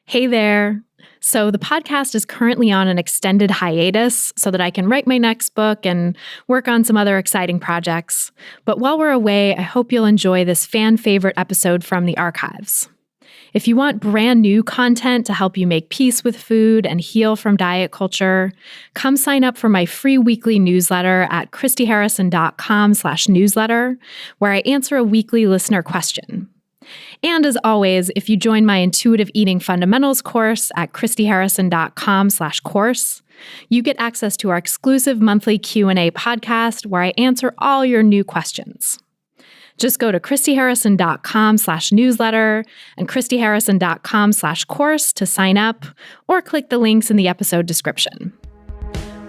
Hey there. So the podcast is currently on an extended hiatus so that I can write my next book and work on some other exciting projects. But while we're away, I hope you'll enjoy this fan favorite episode from the archives. If you want brand new content to help you make peace with food and heal from diet culture, come sign up for my free weekly newsletter at christyharrison.com/newsletter, where I answer a weekly listener question. And as always, if you join my Intuitive Eating Fundamentals course at christyharrison.com/course, you get access to our exclusive monthly Q&A podcast where I answer all your new questions. Just go to christyharrison.com/newsletter and christyharrison.com/course to sign up, or click the links in the episode description.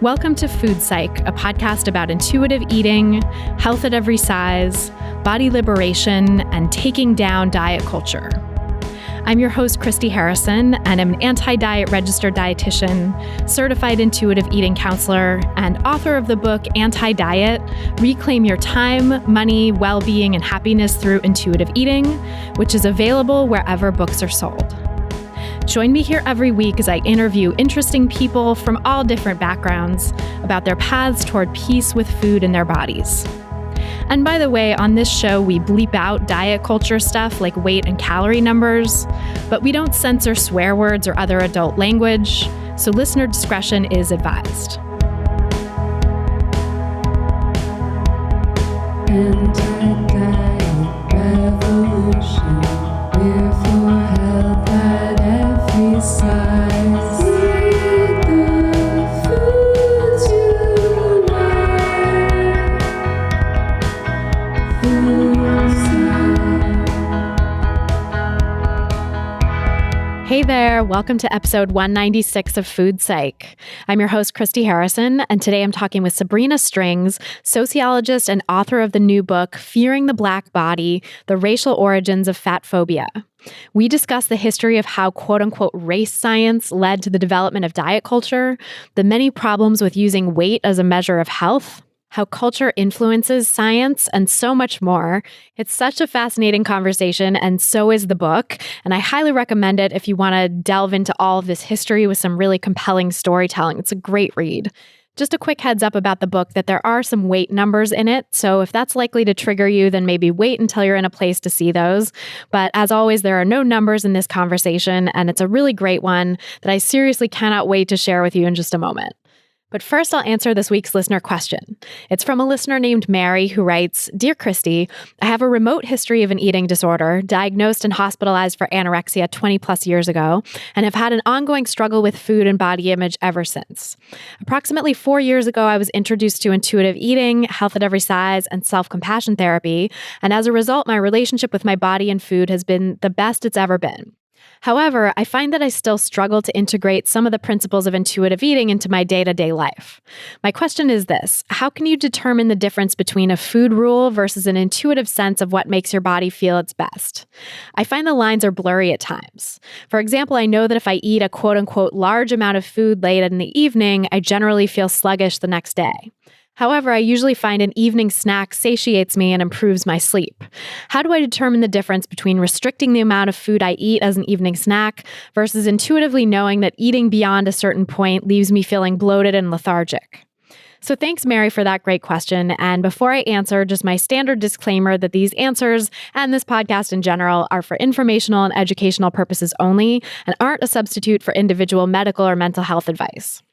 Welcome to Food Psych, a podcast about intuitive eating, health at every size, body liberation, and taking down diet culture. I'm your host, Christy Harrison, and I'm an anti-diet registered dietitian, certified intuitive eating counselor, and author of the book Anti-Diet: Reclaim Your Time, Money, Well-Being, and Happiness Through Intuitive Eating, which is available wherever books are sold. Join me here every week as I interview interesting people from all different backgrounds about their paths toward peace with food in their bodies. And by the way, on this show, we bleep out diet culture stuff like weight and calorie numbers, but we don't censor swear words or other adult language, so listener discretion is advised. Anti-diet revolution, we're for health at every size. Eat the foods you like. Food Psych. Hey there, welcome to episode 196 of Food Psych. I'm your host, Christy Harrison, and today I'm talking with Sabrina Strings, sociologist and author of the new book, Fearing the Black Body: The Racial Origins of Fat Phobia. We discuss the history of how quote-unquote race science led to the development of diet culture, the many problems with using weight as a measure of health, how culture influences science, and so much more. It's such a fascinating conversation, and so is the book, and I highly recommend it if you want to delve into all of this history with some really compelling storytelling. It's a great read. Just a quick heads up about the book that there are some weight numbers in it, so if that's likely to trigger you, then maybe wait until you're in a place to see those. But as always, there are no numbers in this conversation, and it's a really great one that I seriously cannot wait to share with you in just a moment. But first, I'll answer this week's listener question. It's from a listener named Mary who writes, "Dear Christy, I have a remote history of an eating disorder, diagnosed and hospitalized for anorexia 20 plus years ago, and have had an ongoing struggle with food and body image ever since. Approximately 4 years ago, I was introduced to intuitive eating, health at every size, and self-compassion therapy, and as a result, my relationship with my body and food has been the best it's ever been. However, I find that I still struggle to integrate some of the principles of intuitive eating into my day-to-day life. My question is this: how can you determine the difference between a food rule versus an intuitive sense of what makes your body feel its best? I find the lines are blurry at times. For example, I know that if I eat a quote-unquote large amount of food late in the evening, I generally feel sluggish the next day. However, I usually find an evening snack satiates me and improves my sleep. How do I determine the difference between restricting the amount of food I eat as an evening snack versus intuitively knowing that eating beyond a certain point leaves me feeling bloated and lethargic? So thanks, Mary, for that great question. And before I answer, just my standard disclaimer that these answers and this podcast in general are for informational and educational purposes only and aren't a substitute for individual medical or mental health advice.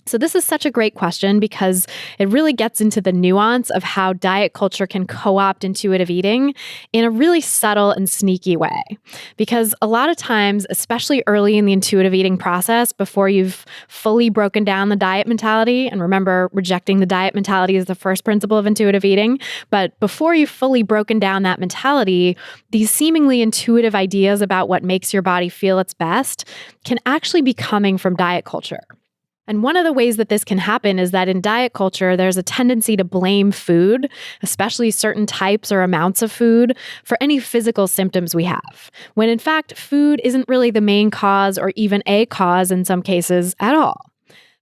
So this is such a great question because it really gets into the nuance of how diet culture can co-opt intuitive eating in a really subtle and sneaky way. Because a lot of times, especially early in the intuitive eating process, before you've fully broken down the diet mentality, and remember, rejecting the diet mentality is the first principle of intuitive eating, but before you've fully broken down that mentality, these seemingly intuitive ideas about what makes your body feel its best can actually be coming from diet culture. And one of the ways that this can happen is that in diet culture, there's a tendency to blame food, especially certain types or amounts of food, for any physical symptoms we have, when in fact, food isn't really the main cause or even a cause in some cases at all.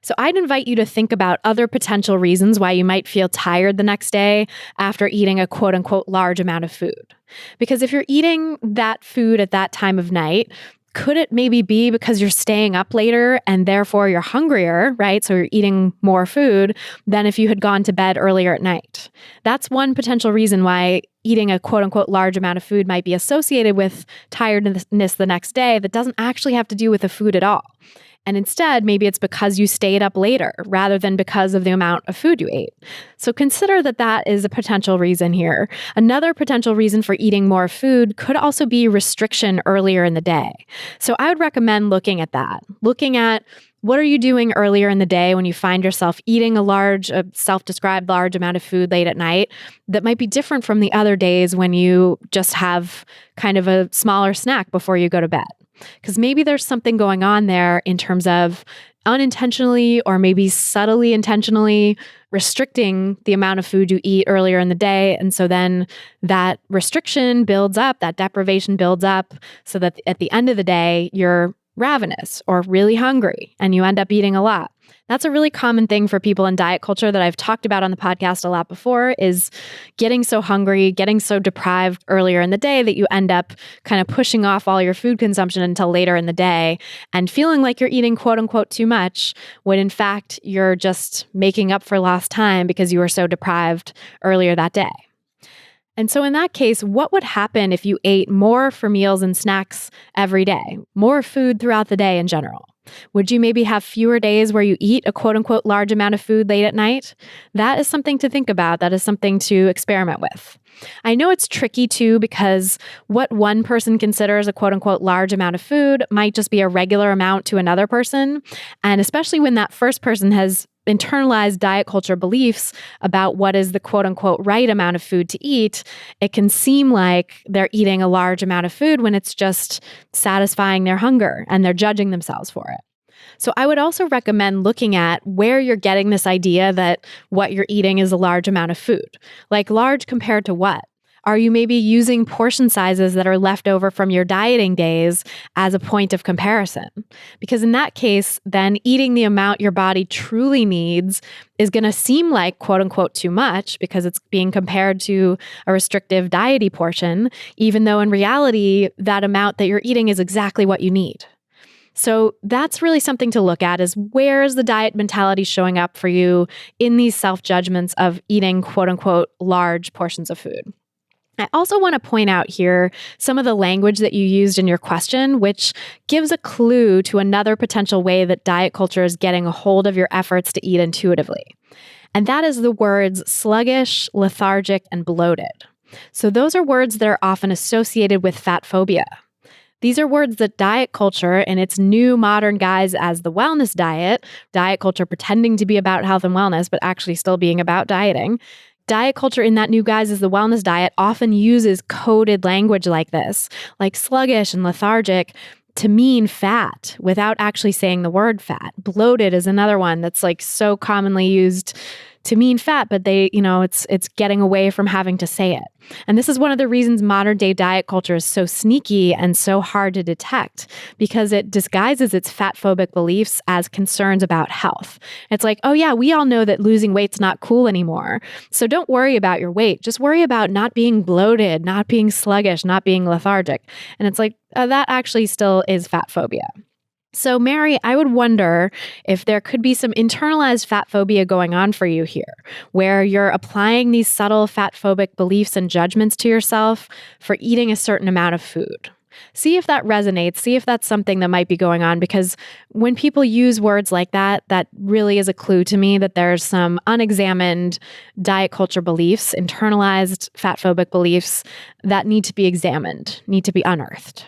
So I'd invite you to think about other potential reasons why you might feel tired the next day after eating a quote-unquote large amount of food. Because if you're eating that food at that time of night, Could it maybe be because you're staying up later and therefore you're hungrier, right? So you're eating more food than if you had gone to bed earlier at night. That's one potential reason why eating a quote unquote large amount of food might be associated with tiredness the next day that doesn't actually have to do with the food at all. And instead, maybe it's because you stayed up later rather than because of the amount of food you ate. So consider that that is a potential reason here. Another potential reason for eating more food could also be restriction earlier in the day. So I would recommend looking at that, looking at what are you doing earlier in the day when you find yourself eating a self-described large amount of food late at night that might be different from the other days when you just have kind of a smaller snack before you go to bed. Because maybe there's something going on there in terms of unintentionally or maybe subtly intentionally restricting the amount of food you eat earlier in the day. And so then that restriction builds up, that deprivation builds up so that at the end of the day, you're ravenous or really hungry and you end up eating a lot. That's a really common thing for people in diet culture that I've talked about on the podcast a lot before is getting so hungry, getting so deprived earlier in the day that you end up kind of pushing off all your food consumption until later in the day and feeling like you're eating quote unquote too much when in fact you're just making up for lost time because you were so deprived earlier that day. And so in that case, what would happen if you ate more for meals and snacks every day, more food throughout the day in general? Would you maybe have fewer days where you eat a quote unquote large amount of food late at night? That is something to think about. That is something to experiment with. I know it's tricky too because what one person considers a quote unquote large amount of food might just be a regular amount to another person. And especially when that first person has internalized diet culture beliefs about what is the quote unquote right amount of food to eat, it can seem like they're eating a large amount of food when it's just satisfying their hunger and they're judging themselves for it. So I would also recommend looking at where you're getting this idea that what you're eating is a large amount of food. Like large compared to what? Are you maybe using portion sizes that are left over from your dieting days as a point of comparison? Because in that case, then eating the amount your body truly needs is going to seem like quote unquote too much because it's being compared to a restrictive diety portion, even though in reality, that amount that you're eating is exactly what you need. So that's really something to look at is where is the diet mentality showing up for you in these self-judgments of eating quote unquote large portions of food. I also want to point out here some of the language that you used in your question, which gives a clue to another potential way that diet culture is getting a hold of your efforts to eat intuitively. And that is the words sluggish, lethargic, and bloated. So those are words that are often associated with fat phobia. These are words that diet culture in its new modern guise as the wellness diet culture pretending to be about health and wellness, but actually still being about dieting, diet culture in that new guise as the wellness diet often uses coded language like this, like sluggish and lethargic, to mean fat without actually saying the word fat. Bloated is another one that's like so commonly used to mean fat, but it's getting away from having to say it. And this is one of the reasons modern day diet culture is so sneaky and so hard to detect because it disguises its fat phobic beliefs as concerns about health. It's like, oh yeah, we all know that losing weight's not cool anymore. So don't worry about your weight. Just worry about not being bloated, not being sluggish, not being lethargic. And it's like, that actually still is fat phobia. So Mary, I would wonder if there could be some internalized fat phobia going on for you here, where you're applying these subtle fat phobic beliefs and judgments to yourself for eating a certain amount of food. See if that resonates, see if that's something that might be going on, because when people use words like that, that really is a clue to me that there's some unexamined diet culture beliefs, internalized fat phobic beliefs that need to be examined, need to be unearthed.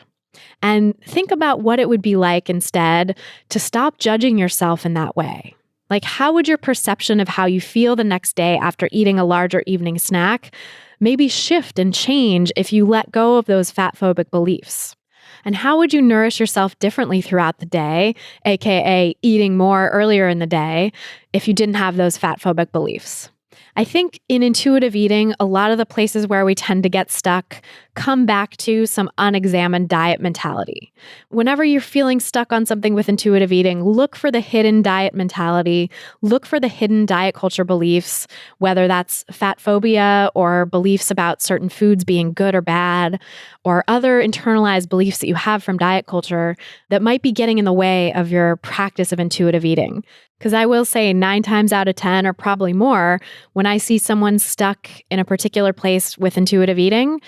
And think about what it would be like instead to stop judging yourself in that way. Like, how would your perception of how you feel the next day after eating a larger evening snack maybe shift and change if you let go of those fat phobic beliefs? And how would you nourish yourself differently throughout the day, aka eating more earlier in the day, if you didn't have those fat phobic beliefs? I think in intuitive eating, a lot of the places where we tend to get stuck come back to some unexamined diet mentality. Whenever you're feeling stuck on something with intuitive eating, look for the hidden diet mentality, look for the hidden diet culture beliefs, whether that's fat phobia or beliefs about certain foods being good or bad, or other internalized beliefs that you have from diet culture that might be getting in the way of your practice of intuitive eating. Because I will say 9 times out of 10, or probably more, when I see someone stuck in a particular place with intuitive eating,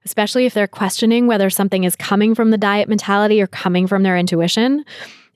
especially if they're questioning whether something is coming from the diet mentality or coming from their intuition,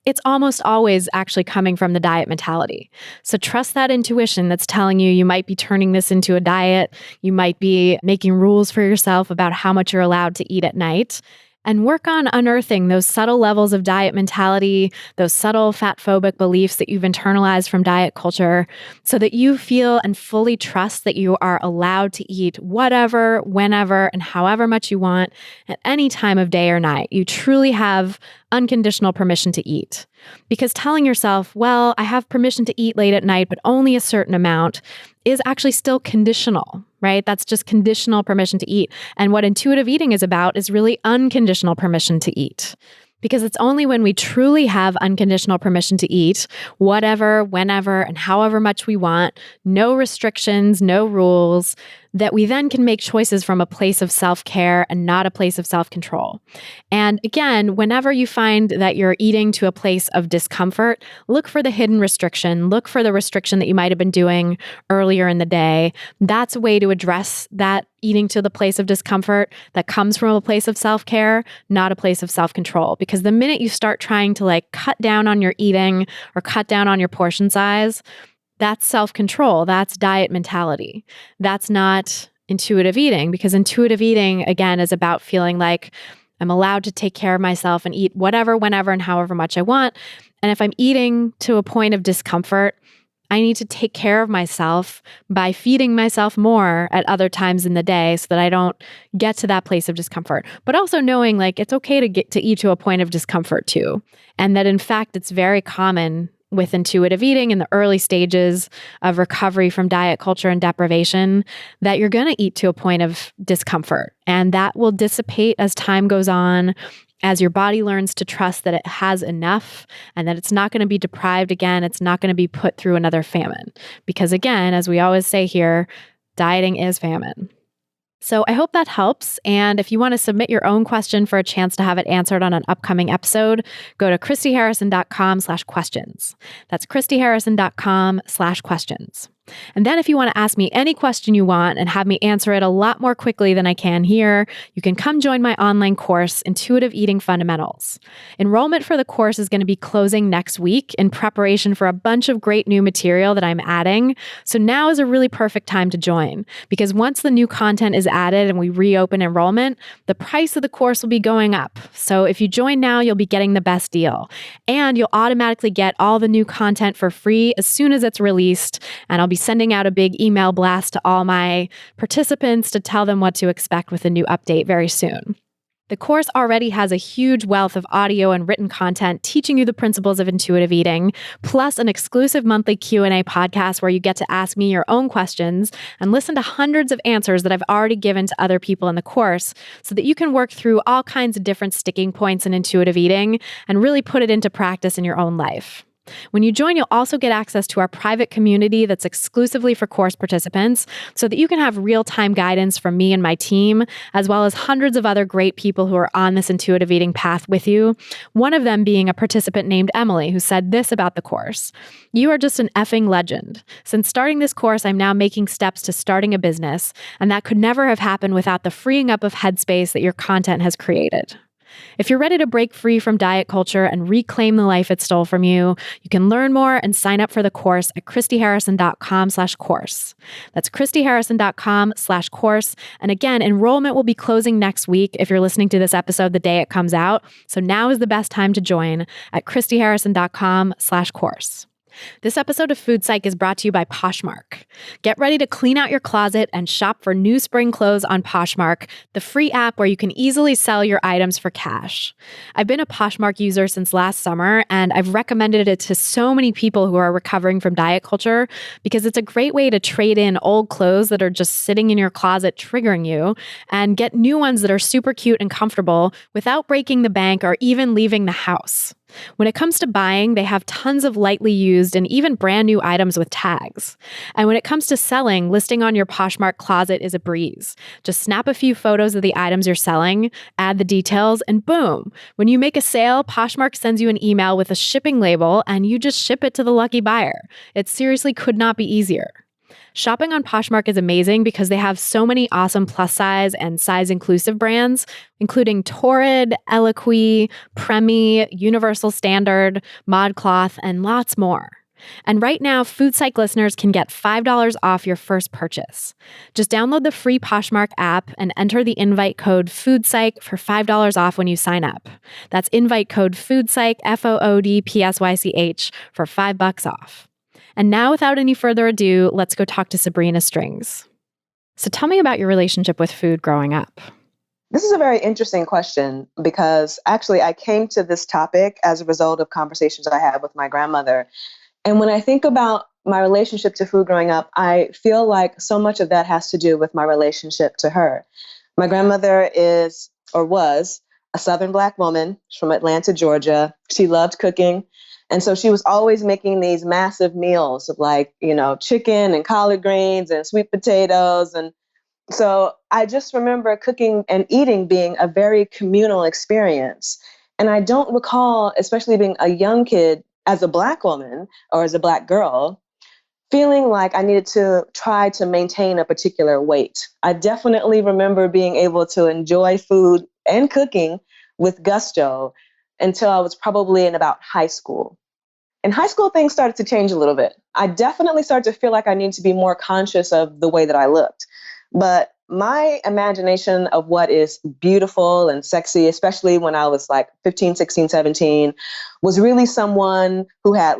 it's almost always actually coming from the diet mentality. So trust that intuition that's telling you you might be turning this into a diet, you might be making rules for yourself about how much you're allowed to eat at night. And work on unearthing those subtle levels of diet mentality, those subtle fat phobic beliefs that you've internalized from diet culture, so that you feel and fully trust that you are allowed to eat whatever, whenever, and however much you want at any time of day or night. You truly have unconditional permission to eat. Because telling yourself, well, I have permission to eat late at night, but only a certain amount, is actually still conditional, right? That's just conditional permission to eat. And what intuitive eating is about is really unconditional permission to eat. Because it's only when we truly have unconditional permission to eat, whatever, whenever, and however much we want, no restrictions, no rules, that we then can make choices from a place of self-care and not a place of self-control. And again, whenever you find that you're eating to a place of discomfort, look for the hidden restriction, look for the restriction that you might have been doing earlier in the day. That's a way to address that eating to the place of discomfort that comes from a place of self-care, not a place of self-control. Because the minute you start trying to cut down on your eating or cut down on your portion size, that's self-control. That's diet mentality. That's not intuitive eating, because intuitive eating, again, is about feeling like I'm allowed to take care of myself and eat whatever, whenever, and however much I want. And if I'm eating to a point of discomfort, I need to take care of myself by feeding myself more at other times in the day so that I don't get to that place of discomfort. But also knowing it's okay to get to eat to a point of discomfort too. And that in fact, it's very common with intuitive eating in the early stages of recovery from diet culture and deprivation that you're going to eat to a point of discomfort. And that will dissipate as time goes on, as your body learns to trust that it has enough and that it's not going to be deprived again. It's not going to be put through another famine. Because again, as we always say here, dieting is famine. So I hope that helps. And if you want to submit your own question for a chance to have it answered on an upcoming episode, go to christyharrison.com/questions. That's christyharrison.com/questions. And then if you want to ask me any question you want and have me answer it a lot more quickly than I can here, you can come join my online course, Intuitive Eating Fundamentals. Enrollment for the course is going to be closing next week in preparation for a bunch of great new material that I'm adding. So now is a really perfect time to join, because once the new content is added and we reopen enrollment, the price of the course will be going up. So if you join now, you'll be getting the best deal. And you'll automatically get all the new content for free as soon as it's released. And I'll be sending out a big email blast to all my participants to tell them what to expect with a new update very soon. The course already has a huge wealth of audio and written content teaching you the principles of intuitive eating, plus an exclusive monthly Q&A podcast where you get to ask me your own questions and listen to hundreds of answers that I've already given to other people in the course so that you can work through all kinds of different sticking points in intuitive eating and really put it into practice in your own life. When you join, you'll also get access to our private community that's exclusively for course participants so that you can have real-time guidance from me and my team, as well as hundreds of other great people who are on this intuitive eating path with you. One of them being a participant named Emily, who said this about the course: "You are just an effing legend. Since starting this course, I'm now making steps to starting a business, and that could never have happened without the freeing up of headspace that your content has created." If you're ready to break free from diet culture and reclaim the life it stole from you, you can learn more and sign up for the course at christyharrison.com/course. That's christyharrison.com/course. And again, enrollment will be closing next week if you're listening to this episode the day it comes out. So now is the best time to join at christyharrison.com/course. This episode of Food Psych is brought to you by Poshmark. Get ready to clean out your closet and shop for new spring clothes on Poshmark, the free app where you can easily sell your items for cash. I've been a Poshmark user since last summer, and I've recommended it to so many people who are recovering from diet culture because it's a great way to trade in old clothes that are just sitting in your closet triggering you and get new ones that are super cute and comfortable without breaking the bank or even leaving the house. When it comes to buying, they have tons of lightly used and even brand new items with tags. And when it comes to selling, listing on your Poshmark closet is a breeze. Just snap a few photos of the items you're selling, add the details, and boom! When you make a sale, Poshmark sends you an email with a shipping label and you just ship it to the lucky buyer. It seriously could not be easier. Shopping on Poshmark is amazing because they have so many awesome plus size and size inclusive brands, including Torrid, Eloquii, Premi, Universal Standard, ModCloth, and lots more. And right now, Food Psych listeners can get $5 off your first purchase. Just download the free Poshmark app and enter the invite code FOODPSYCH for $5 off when you sign up. That's invite code FOODPSYCH, FOODPSYCH, for $5 off. And now, without any further ado, let's go talk to Sabrina Strings. So tell me about your relationship with food growing up. This is a very interesting question because actually I came to this topic as a result of conversations I had with my grandmother. And when I think about my relationship to food growing up, I feel like so much of that has to do with my relationship to her. My grandmother is, or was, a Southern Black woman from Atlanta, Georgia. She loved cooking. And so she was always making these massive meals of chicken and collard greens and sweet potatoes. And so I just remember cooking and eating being a very communal experience. And I don't recall, especially being a young kid as a Black woman or as a Black girl, feeling like I needed to try to maintain a particular weight. I definitely remember being able to enjoy food and cooking with gusto until I was probably in about high school. In high school, things started to change a little bit. I definitely started to feel like I needed to be more conscious of the way that I looked. But my imagination of what is beautiful and sexy, especially when I was 15, 16, 17, was really someone who had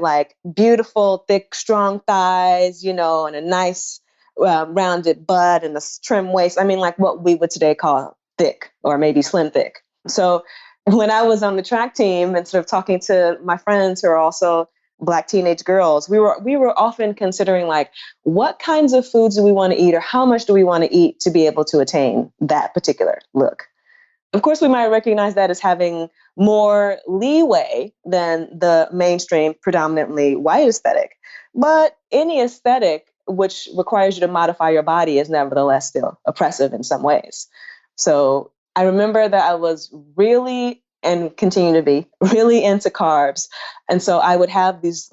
beautiful, thick, strong thighs, and a nice rounded butt and a trim waist. I mean, what we would today call thick or maybe slim thick. So when I was on the track team and sort of talking to my friends who are also Black teenage girls, we were often considering what kinds of foods do we want to eat or how much do we want to eat to be able to attain that particular look. Of course, we might recognize that as having more leeway than the mainstream, predominantly white aesthetic. But any aesthetic which requires you to modify your body is nevertheless still oppressive in some ways. So I remember that I was really, and continue to be, really into carbs. And so I would have these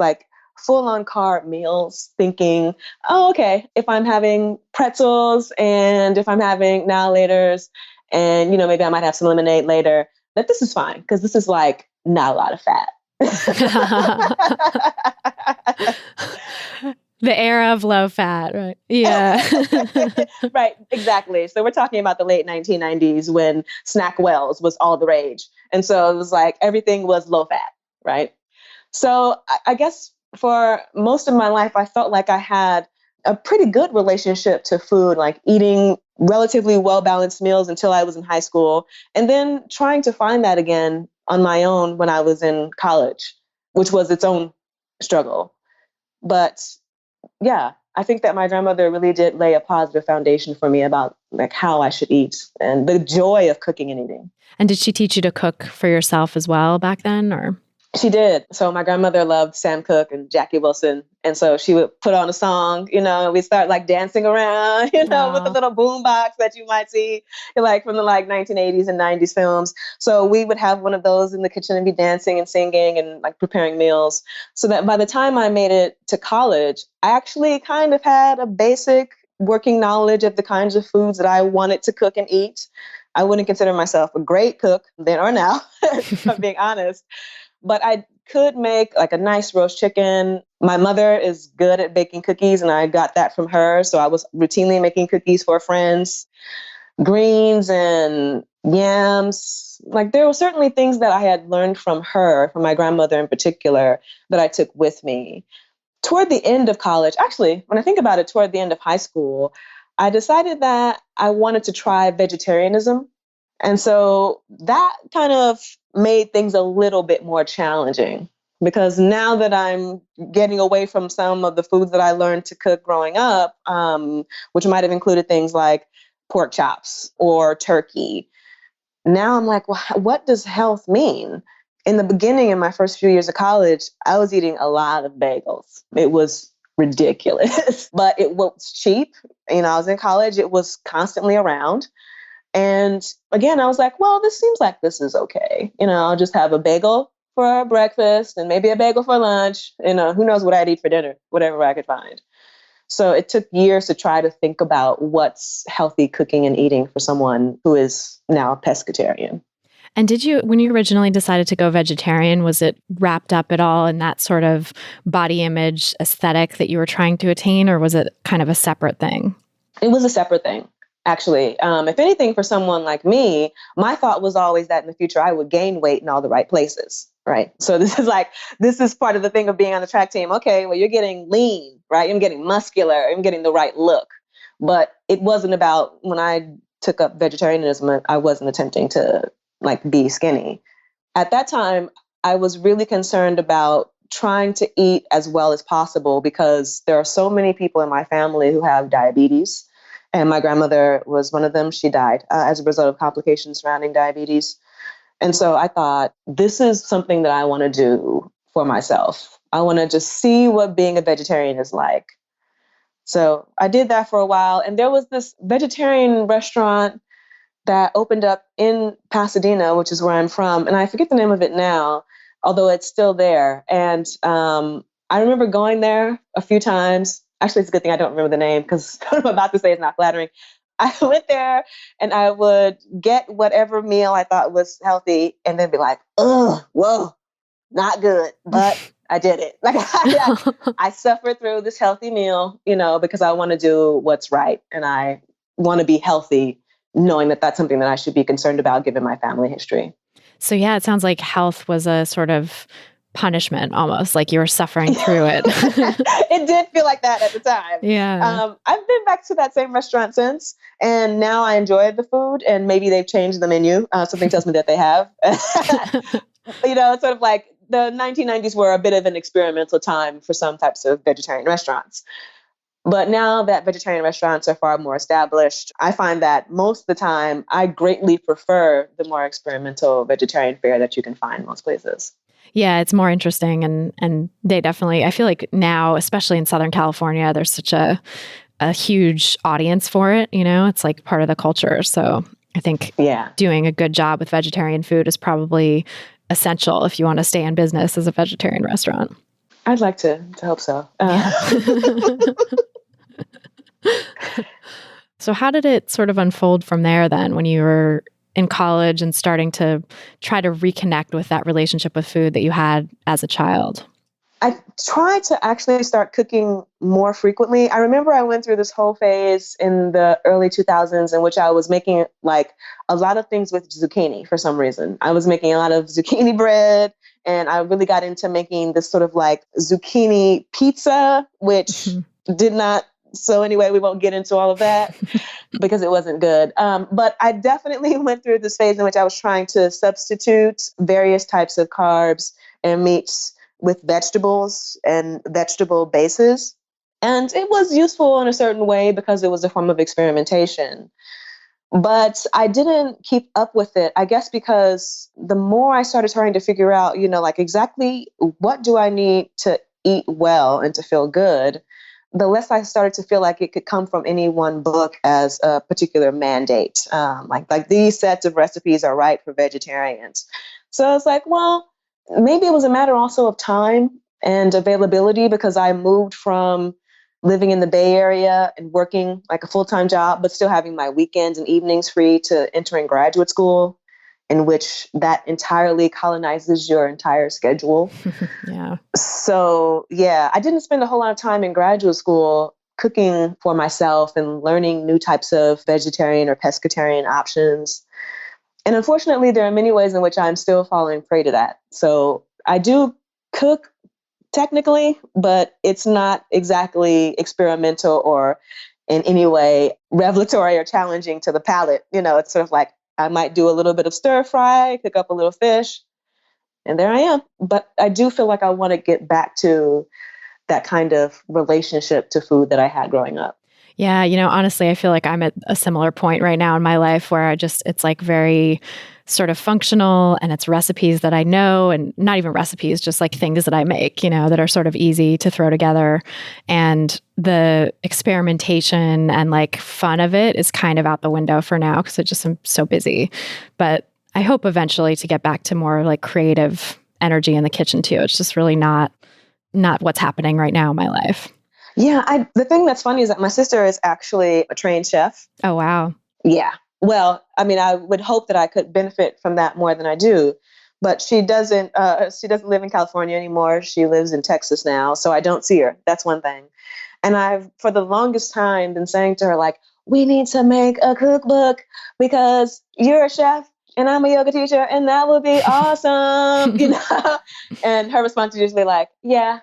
full-on carb meals thinking, oh, okay, if I'm having pretzels and if I'm having now laters and, maybe I might have some lemonade later, that this is fine because this is not a lot of fat. The era of low fat, right? Yeah. Right, exactly. So we're talking about the late 1990s when Snack Wells was all the rage. And so it was everything was low fat, right? So I guess for most of my life, I felt like I had a pretty good relationship to food, eating relatively well-balanced meals until I was in high school, and then trying to find that again on my own when I was in college, which was its own struggle. But yeah, I think that my grandmother really did lay a positive foundation for me about how I should eat and the joy of cooking and eating. And did she teach you to cook for yourself as well back then, or? She did. So my grandmother loved Sam Cooke and Jackie Wilson. And so she would put on a song, and we'd start dancing around, with the little boom box that you might see from the 1980s and 90s films. So we would have one of those in the kitchen and be dancing and singing and preparing meals. So that by the time I made it to college, I actually kind of had a basic working knowledge of the kinds of foods that I wanted to cook and eat. I wouldn't consider myself a great cook then or now, if I'm being honest. But I could make a nice roast chicken. My mother is good at baking cookies, and I got that from her. So I was routinely making cookies for friends. Greens and yams. There were certainly things that I had learned from her, from my grandmother in particular, that I took with me. toward the end of college, actually, when I think about it, toward the end of high school, I decided that I wanted to try vegetarianism. And so that kind of made things a little bit more challenging because now that I'm getting away from some of the foods that I learned to cook growing up, which might have included things like pork chops or turkey, now I'm like, well, what does health mean? In the beginning, in my first few years of college, I was eating a lot of bagels. It was ridiculous, but it was cheap. I was in college, it was constantly around. And again, I was like, well, this seems like this is okay. I'll just have a bagel for breakfast and maybe a bagel for lunch. Who knows what I'd eat for dinner, whatever I could find. So it took years to try to think about what's healthy cooking and eating for someone who is now a pescatarian. And when you originally decided to go vegetarian, was it wrapped up at all in that sort of body image aesthetic that you were trying to attain, or was it kind of a separate thing? It was a separate thing, actually. If anything, for someone like me, my thought was always that in the future I would gain weight in all the right places. Right. So this is part of the thing of being on the track team. Okay, well, you're getting lean, right? I'm getting muscular. I'm getting the right look. But it wasn't about, when I took up vegetarianism, I wasn't attempting to be skinny. At that time, I was really concerned about trying to eat as well as possible because there are so many people in my family who have diabetes. And my grandmother was one of them. She died as a result of complications surrounding diabetes. And so I thought, this is something that I want to do for myself. I want to just see what being a vegetarian is like. So I did that for a while. And there was this vegetarian restaurant that opened up in Pasadena, which is where I'm from. And I forget the name of it now, although it's still there. And I remember going there a few times. Actually, it's a good thing I don't remember the name because what I'm about to say is not flattering. I went there and I would get whatever meal I thought was healthy and then be like, oh, whoa, not good. But I did it. I suffered through this healthy meal, because I want to do what's right. And I want to be healthy, knowing that that's something that I should be concerned about given my family history. So yeah, it sounds like health was a sort of punishment, almost like you were suffering through it. It did feel like that at the time. Yeah. I've been back to that same restaurant since, and now I enjoy the food, and maybe they've changed the menu. Something tells me that they have. It's sort of like the 1990s were a bit of an experimental time for some types of vegetarian restaurants. But now that vegetarian restaurants are far more established, I find that most of the time I greatly prefer the more experimental vegetarian fare that you can find most places. Yeah, it's more interesting. And they definitely, I feel like now, especially in Southern California, there's such a huge audience for it. It's like part of the culture. So I think doing a good job with vegetarian food is probably essential if you want to stay in business as a vegetarian restaurant. I'd like to hope so. So how did it sort of unfold from there then when you were in college and starting to try to reconnect with that relationship with food that you had as a child? I tried to actually start cooking more frequently. I remember I went through this whole phase in the early 2000s in which I was making a lot of things with zucchini for some reason. I was making a lot of zucchini bread, and I really got into making this sort of zucchini pizza, which did not. So anyway, we won't get into all of that because it wasn't good. But I definitely went through this phase in which I was trying to substitute various types of carbs and meats with vegetables and vegetable bases. And it was useful in a certain way because it was a form of experimentation. But I didn't keep up with it, I guess, because the more I started trying to figure out, exactly what do I need to eat well and to feel good, the less I started to feel like it could come from any one book as a particular mandate. Like these sets of recipes are right for vegetarians. So I was like, well, maybe it was a matter also of time and availability because I moved from living in the Bay Area and working a full-time job, but still having my weekends and evenings free to entering graduate school, in which that entirely colonizes your entire schedule. Yeah. So, I didn't spend a whole lot of time in graduate school cooking for myself and learning new types of vegetarian or pescatarian options. And unfortunately, there are many ways in which I'm still falling prey to that. So I do cook technically, but it's not exactly experimental or in any way revelatory or challenging to the palate. It's sort of like I might do a little bit of stir fry, cook up a little fish, and there I am. But I do feel like I want to get back to that kind of relationship to food that I had growing up. Yeah, honestly, I feel like I'm at a similar point right now in my life where it's like very sort of functional, and it's recipes that I know, and not even recipes, just like things that I make, that are sort of easy to throw together. And the experimentation and like fun of it is kind of out the window for now because I'm so busy. But I hope eventually to get back to more like creative energy in the kitchen too. It's just really not what's happening right now in my life. Yeah, the thing that's funny is that my sister is actually a trained chef. Oh, wow. Yeah. Well, I mean, I would hope that I could benefit from that more than I do, but she doesn't live in California anymore. She lives in Texas now, so I don't see her. That's one thing. And I've, for the longest time, been saying to her, like, we need to make a cookbook because you're a chef and I'm a yoga teacher and that would be awesome, And her response is usually like, yeah.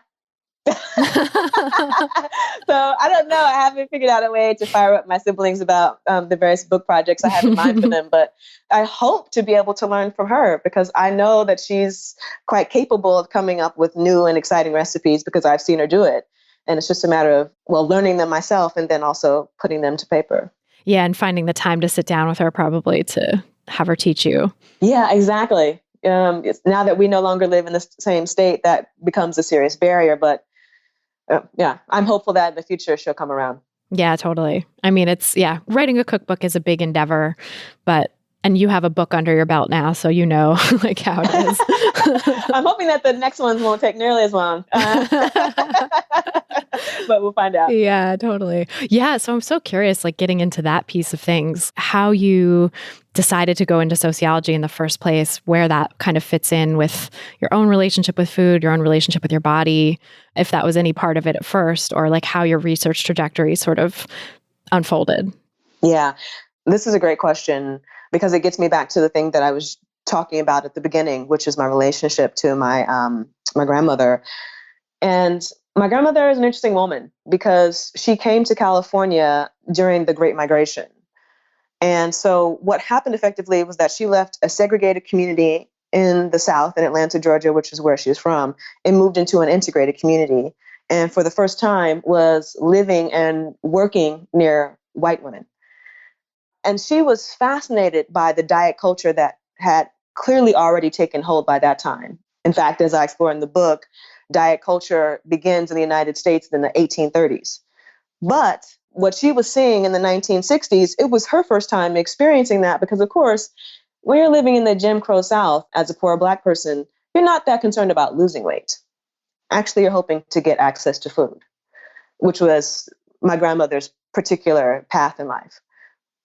So I don't know. I haven't figured out a way to fire up my siblings about the various book projects I have in mind for them, but I hope to be able to learn from her because I know that she's quite capable of coming up with new and exciting recipes because I've seen her do it. And it's just a matter of, learning them myself and then also putting them to paper. Yeah, and finding the time to sit down with her probably to have her teach you. Yeah, exactly. It's, now that we no longer live in the same state, that becomes a serious barrier, but I'm hopeful that in the future she'll come around. Yeah, totally. I mean, writing a cookbook is a big endeavor, and you have a book under your belt now, so like how it is. I'm hoping that the next ones won't take nearly as long. But we'll find out. Yeah, totally. Yeah, so I'm so curious, like getting into that piece of things, how you decided to go into sociology in the first place, where that kind of fits in with your own relationship with food, your own relationship with your body, if that was any part of it at first, or like how your research trajectory sort of unfolded. Yeah, this is a great question because it gets me back to the thing that I was talking about at the beginning, which is my relationship to my grandmother. And my grandmother is an interesting woman because she came to California during the Great Migration. And so what happened effectively was that she left a segregated community in the South, in Atlanta, Georgia, which is where she was from, and moved into an integrated community. And for the first time was living and working near white women. And she was fascinated by the diet culture that had clearly already taken hold by that time. In fact, as I explore in the book, diet culture begins in the United States in the 1830s. But what she was seeing in the 1960s, it was her first time experiencing that because, of course, when you're living in the Jim Crow South as a poor Black person, you're not that concerned about losing weight. Actually, you're hoping to get access to food, which was my grandmother's particular path in life.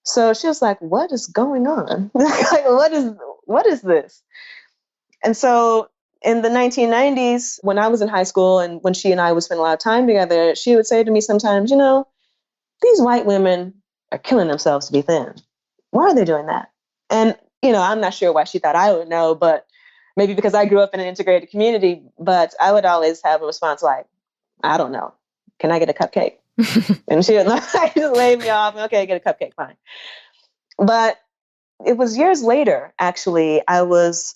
So she was like, what is going on? Like, what is this? And so in the 1990s, when I was in high school and when she and I would spend a lot of time together, she would say to me sometimes, these white women are killing themselves to be thin. Why are they doing that? And, I'm not sure why she thought I would know, but maybe because I grew up in an integrated community, but I would always have a response like, I don't know. Can I get a cupcake? And she would just lay me off. Okay, get a cupcake, fine. But it was years later, actually, I was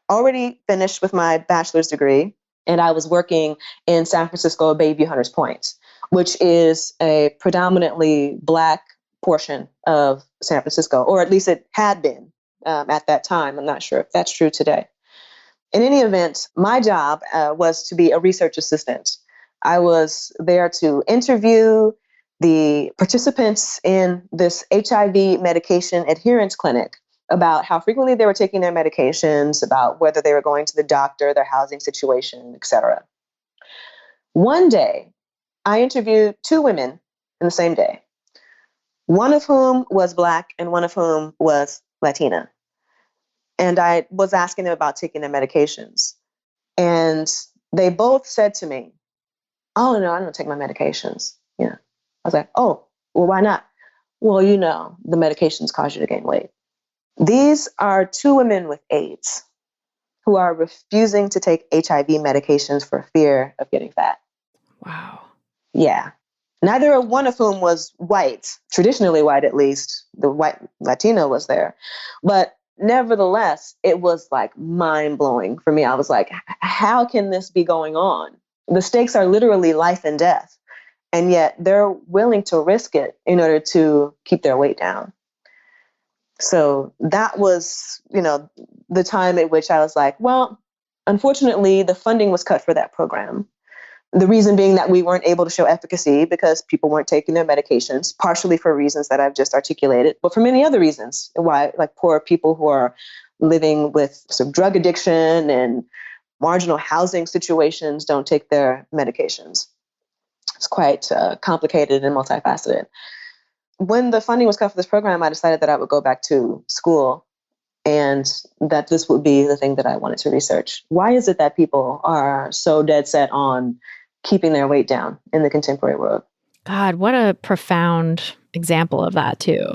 already finished with my bachelor's degree, and I was working in San Francisco Bayview Hunters Point, which is a predominantly Black portion of San Francisco, or at least it had been at that time. I'm not sure if that's true today. In any event, my job was to be a research assistant. I was there to interview the participants in this HIV medication adherence clinic about how frequently they were taking their medications, about whether they were going to the doctor, their housing situation, etc. One day, I interviewed two women in the same day, one of whom was Black and one of whom was Latina. And I was asking them about taking their medications. And they both said to me, oh, no, I don't take my medications. I was like, oh, well, why not? Well, the medications cause you to gain weight. These are two women with AIDS who are refusing to take HIV medications for fear of getting fat. Wow. Yeah. Neither one of whom was white, traditionally white at least. The white Latino was there. But nevertheless, it was like mind blowing for me. I was like, how can this be going on? The stakes are literally life and death. And yet they're willing to risk it in order to keep their weight down. So that was, the time at which I was like, well, unfortunately, the funding was cut for that program. The reason being that we weren't able to show efficacy because people weren't taking their medications, partially for reasons that I've just articulated, but for many other reasons. Why, like poor people who are living with some drug addiction and marginal housing situations don't take their medications. It's quite complicated and multifaceted. When the funding was cut for this program, I decided that I would go back to school and that this would be the thing that I wanted to research. Why is it that people are so dead set on keeping their weight down in the contemporary world? God, what a profound example of that too.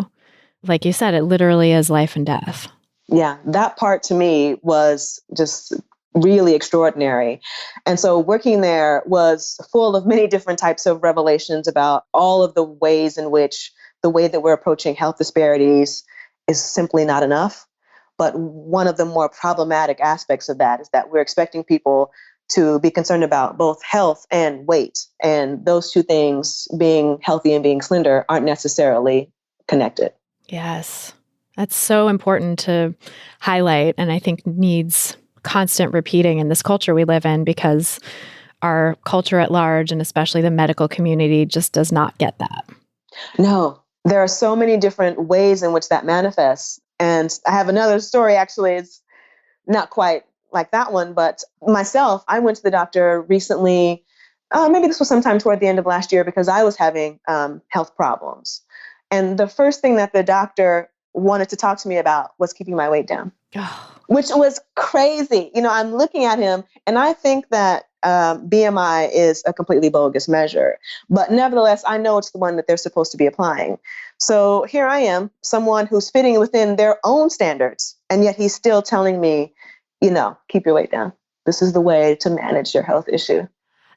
Like you said, it literally is life and death. Yeah, that part to me was just really extraordinary. And so working there was full of many different types of revelations about all of the ways in which the way that we're approaching health disparities is simply not enough. But one of the more problematic aspects of that is that we're expecting people to be concerned about both health and weight. And those two things, being healthy and being slender, aren't necessarily connected. Yes. That's so important to highlight, and I think needs constant repeating in this culture we live in, because our culture at large, and especially the medical community, just does not get that. No, there are so many different ways in which that manifests. And I have another story, actually. It's not quite like that one, but myself, I went to the doctor recently. Maybe this was sometime toward the end of last year, because I was having health problems. And the first thing that the doctor wanted to talk to me about was keeping my weight down, which was crazy. I'm looking at him and I think that BMI is a completely bogus measure, but nevertheless, I know it's the one that they're supposed to be applying. So here I am, someone who's fitting within their own standards, and yet he's still telling me, keep your weight down. This is the way to manage your health issue.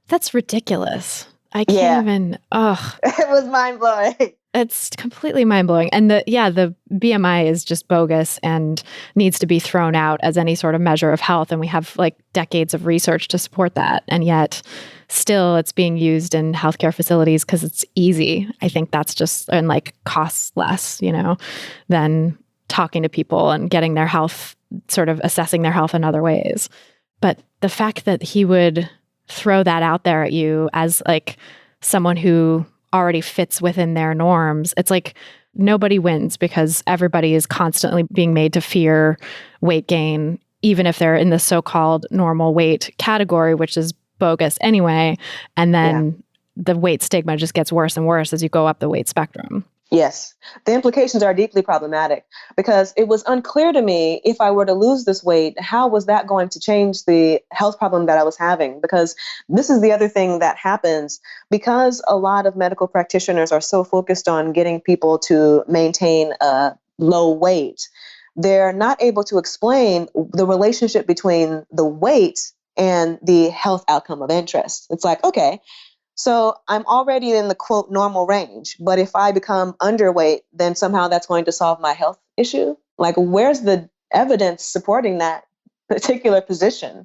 That's ridiculous. I can't even, It was mind blowing. It's completely mind-blowing. And the BMI is just bogus and needs to be thrown out as any sort of measure of health. And we have like decades of research to support that. And yet still it's being used in healthcare facilities because it's easy. I think that's just, and like costs less, than talking to people and getting their health, sort of assessing their health in other ways. But the fact that he would throw that out there at you as like someone who already fits within their norms, it's like nobody wins, because everybody is constantly being made to fear weight gain, even if they're in the so-called normal weight category, which is bogus anyway. And then the weight stigma just gets worse and worse as you go up the weight spectrum. Yes, the implications are deeply problematic, because it was unclear to me, if I were to lose this weight, how was that going to change the health problem that I was having? Because this is the other thing that happens, because a lot of medical practitioners are so focused on getting people to maintain a low weight, they're not able to explain the relationship between the weight and the health outcome of interest. It's like, okay, so I'm already in the quote normal range, but if I become underweight, then somehow that's going to solve my health issue. Like, where's the evidence supporting that particular position?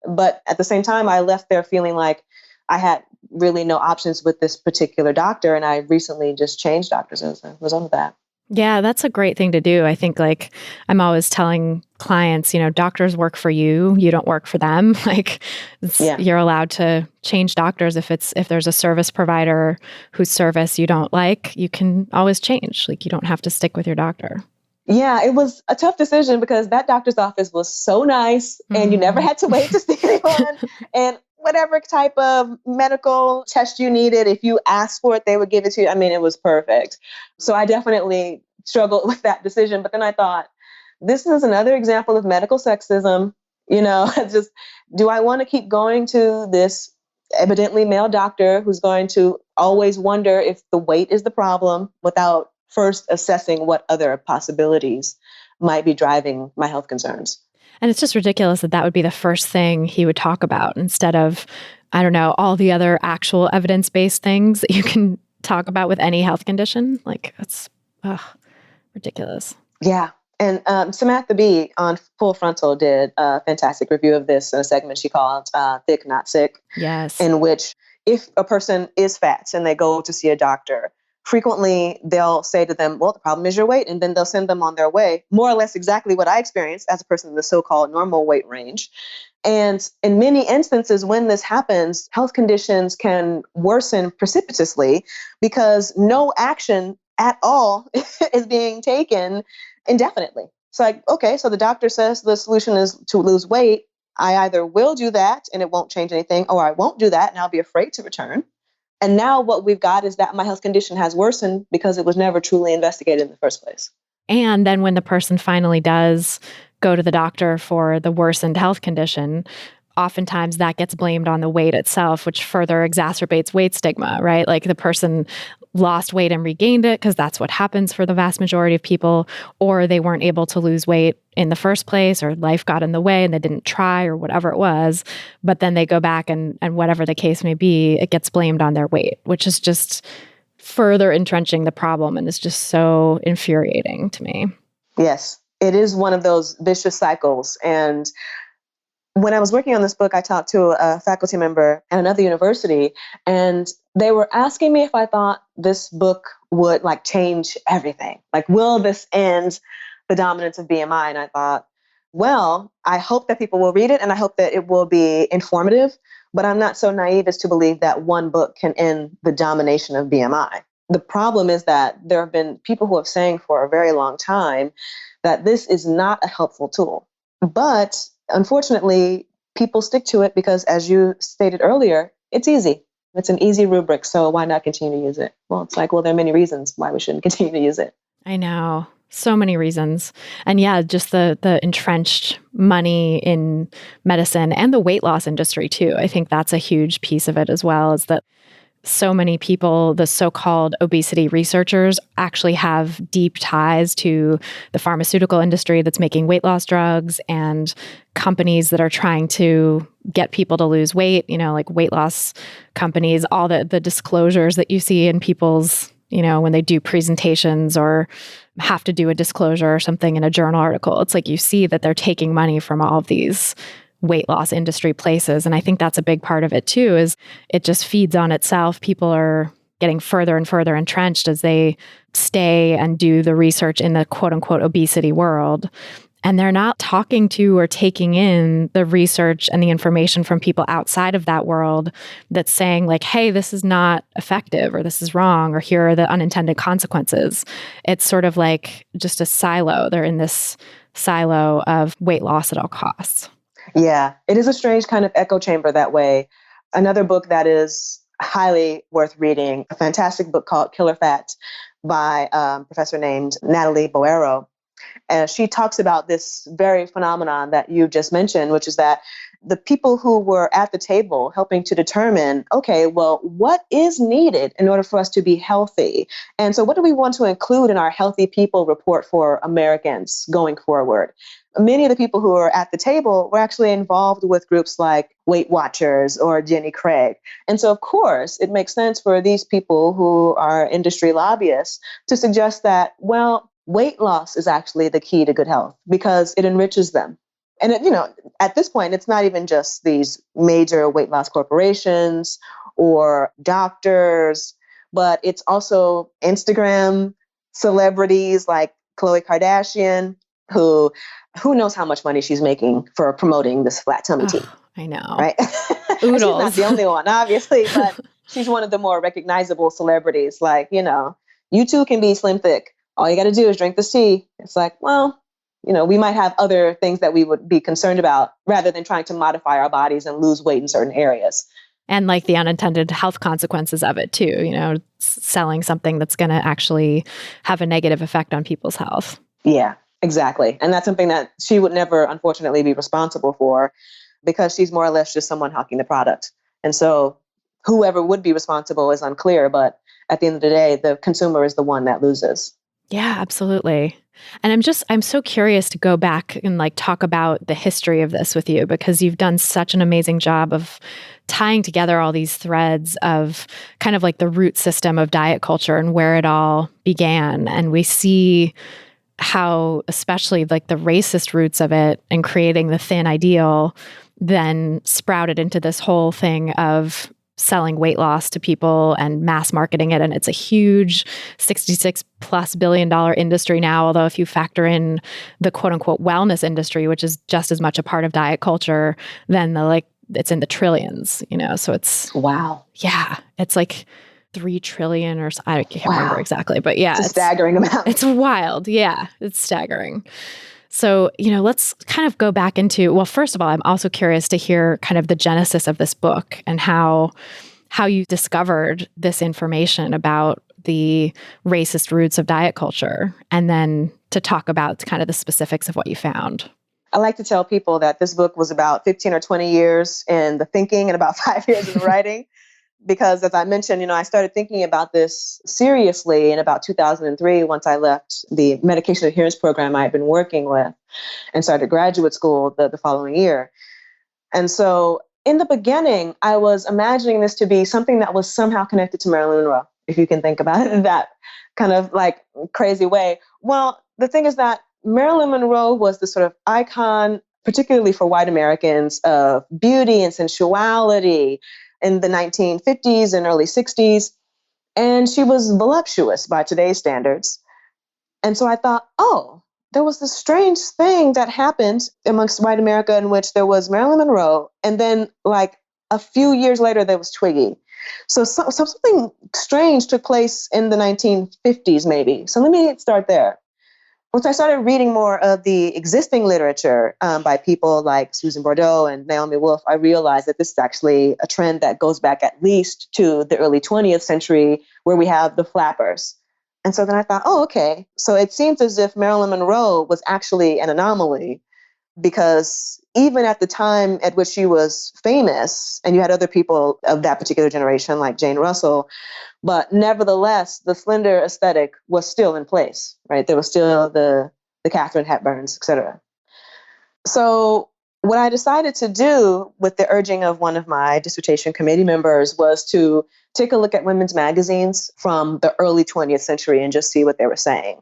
But at the same time, I left there feeling like I had really no options with this particular doctor. And I recently just changed doctors as a result of that. Yeah, that's a great thing to do. I think like I'm always telling clients, doctors work for you. You don't work for them. Like you're allowed to change doctors if there's a service provider whose service you don't like, you can always change. Like you don't have to stick with your doctor. Yeah, it was a tough decision because that doctor's office was so nice and you never had to wait to see anyone. And whatever type of medical test you needed, if you asked for it, they would give it to you. I mean, it was perfect. So I definitely struggled with that decision. But then I thought, this is another example of medical sexism. Just, do I want to keep going to this evidently male doctor who's going to always wonder if the weight is the problem without first assessing what other possibilities might be driving my health concerns? And it's just ridiculous that that would be the first thing he would talk about instead of, I don't know, all the other actual evidence-based things that you can talk about with any health condition. Like, it's ridiculous. Yeah. And Samantha Bee on Full Frontal did a fantastic review of this in a segment she called Thick, Not Sick. Yes. In which if a person is fat and they go to see a doctor, frequently they'll say to them, well, the problem is your weight. And then they'll send them on their way, more or less exactly what I experienced as a person in the so-called normal weight range. And in many instances, when this happens, health conditions can worsen precipitously because no action at all is being taken indefinitely. It's like, okay, so the doctor says the solution is to lose weight. I either will do that and it won't change anything, or I won't do that and I'll be afraid to return. And now what we've got is that my health condition has worsened because it was never truly investigated in the first place. And then when the person finally does go to the doctor for the worsened health condition, oftentimes that gets blamed on the weight itself, which further exacerbates weight stigma, right? Like the person lost weight and regained it because that's what happens for the vast majority of people, or they weren't able to lose weight in the first place, or life got in the way and they didn't try or whatever it was. But then they go back and whatever the case may be, it gets blamed on their weight, which is just further entrenching the problem and is just so infuriating to me. Yes, it is one of those vicious cycles. And when I was working on this book, I talked to a faculty member at another university, and they were asking me if I thought this book would like change everything. Like, will this end the dominance of BMI? And I thought, well, I hope that people will read it and I hope that it will be informative, but I'm not so naive as to believe that one book can end the domination of BMI. The problem is that there have been people who have saying for a very long time that this is not a helpful tool. But unfortunately, people stick to it because, as you stated earlier, it's easy. It's an easy rubric. So why not continue to use it? Well, it's like, well, there are many reasons why we shouldn't continue to use it. I know. So many reasons. And yeah, just the entrenched money in medicine and the weight loss industry too. I think that's a huge piece of it as well, is that so many people, the so-called obesity researchers, actually have deep ties to the pharmaceutical industry that's making weight loss drugs and companies that are trying to get people to lose weight, like weight loss companies, all the disclosures that you see in people's, when they do presentations or have to do a disclosure or something in a journal article. It's like you see that they're taking money from all of these weight loss industry places. And I think that's a big part of it too, is it just feeds on itself. People are getting further and further entrenched as they stay and do the research in the quote unquote obesity world. And they're not talking to or taking in the research and the information from people outside of that world that's saying like, hey, this is not effective, or this is wrong, or here are the unintended consequences. It's sort of like just a silo. They're in this silo of weight loss at all costs. Yeah, it is a strange kind of echo chamber that way. Another book that is highly worth reading, a fantastic book called Killer Fat by a professor named Natalie Boero. And she talks about this very phenomenon that you just mentioned, which is that the people who were at the table helping to determine, okay, well, what is needed in order for us to be healthy? And so what do we want to include in our Healthy People report for Americans going forward? Many of the people who were at the table were actually involved with groups like Weight Watchers or Jenny Craig. And so, of course, it makes sense for these people who are industry lobbyists to suggest that, well, weight loss is actually the key to good health because it enriches them. And, at this point, it's not even just these major weight loss corporations or doctors, but it's also Instagram celebrities like Khloe Kardashian, who knows how much money she's making for promoting this flat tummy tea. I know. Right? She's not the only one, obviously, but she's one of the more recognizable celebrities. Like, you too can be slim thick. All you got to do is drink this tea. It's like, well, we might have other things that we would be concerned about rather than trying to modify our bodies and lose weight in certain areas. And like the unintended health consequences of it too, selling something that's going to actually have a negative effect on people's health. Yeah, exactly. And that's something that she would never, unfortunately, be responsible for because she's more or less just someone hawking the product. And so whoever would be responsible is unclear. But at the end of the day, the consumer is the one that loses. Yeah, absolutely. And I'm so curious to go back and like talk about the history of this with you because you've done such an amazing job of tying together all these threads of kind of like the root system of diet culture and where it all began. And we see how, especially like the racist roots of it and creating the thin ideal, then sprouted into this whole thing of selling weight loss to people and mass marketing it. And it's a huge $66+ billion industry now. Although if you factor in the quote unquote wellness industry, which is just as much a part of diet culture, then it's in the trillions, So it's, Wow. yeah, it's like 3 trillion or so, I can't remember exactly, but yeah, it's a staggering amount. It's wild. Yeah, it's staggering. So, let's kind of go back into, well, first of all, I'm also curious to hear kind of the genesis of this book and how you discovered this information about the racist roots of diet culture, and then to talk about kind of the specifics of what you found. I like to tell people that this book was about 15 or 20 years in the thinking and about 5 years in the writing. Because as I mentioned, I started thinking about this seriously in about 2003 once I left the medication adherence program I had been working with and started graduate school the following year. And so in the beginning, I was imagining this to be something that was somehow connected to Marilyn Monroe, if you can think about it in that kind of like crazy way. Well, the thing is that Marilyn Monroe was the sort of icon, particularly for white Americans, of beauty and sensuality in the 1950s and early 60s. And she was voluptuous by today's standards. And so I thought, oh, there was this strange thing that happened amongst white America in which there was Marilyn Monroe. And then like a few years later, there was Twiggy. So something strange took place in the 1950s, maybe. So let me start there. Once I started reading more of the existing literature by people like Susan Bordeaux and Naomi Wolf, I realized that this is actually a trend that goes back at least to the early 20th century, where we have the flappers. And so then I thought, oh, okay. So it seems as if Marilyn Monroe was actually an anomaly, because even at the time at which she was famous, and you had other people of that particular generation like Jane Russell, but nevertheless, the slender aesthetic was still in place, right? There was still the Katharine Hepburns, et cetera. So what I decided to do with the urging of one of my dissertation committee members was to take a look at women's magazines from the early 20th century and just see what they were saying.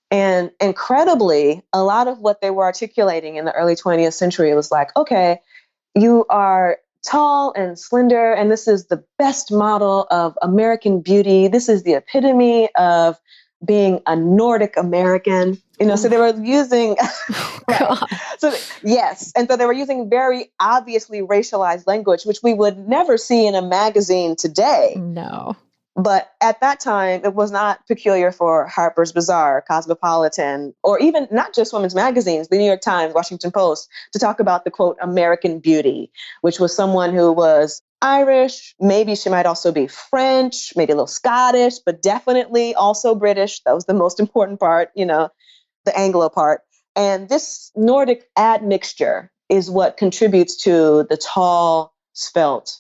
And incredibly, a lot of what they were articulating in the early 20th century was like, okay, you are tall and slender, and this is the best model of American beauty. This is the epitome of being a Nordic American. So they were using, right. So yes. And so they were using very obviously racialized language, which we would never see in a magazine today. No. But at that time, it was not peculiar for Harper's Bazaar, Cosmopolitan, or even not just women's magazines, the New York Times, Washington Post, to talk about the, quote, American beauty, which was someone who was Irish. Maybe she might also be French, maybe a little Scottish, but definitely also British. That was the most important part, the Anglo part. And this Nordic admixture is what contributes to the tall, svelte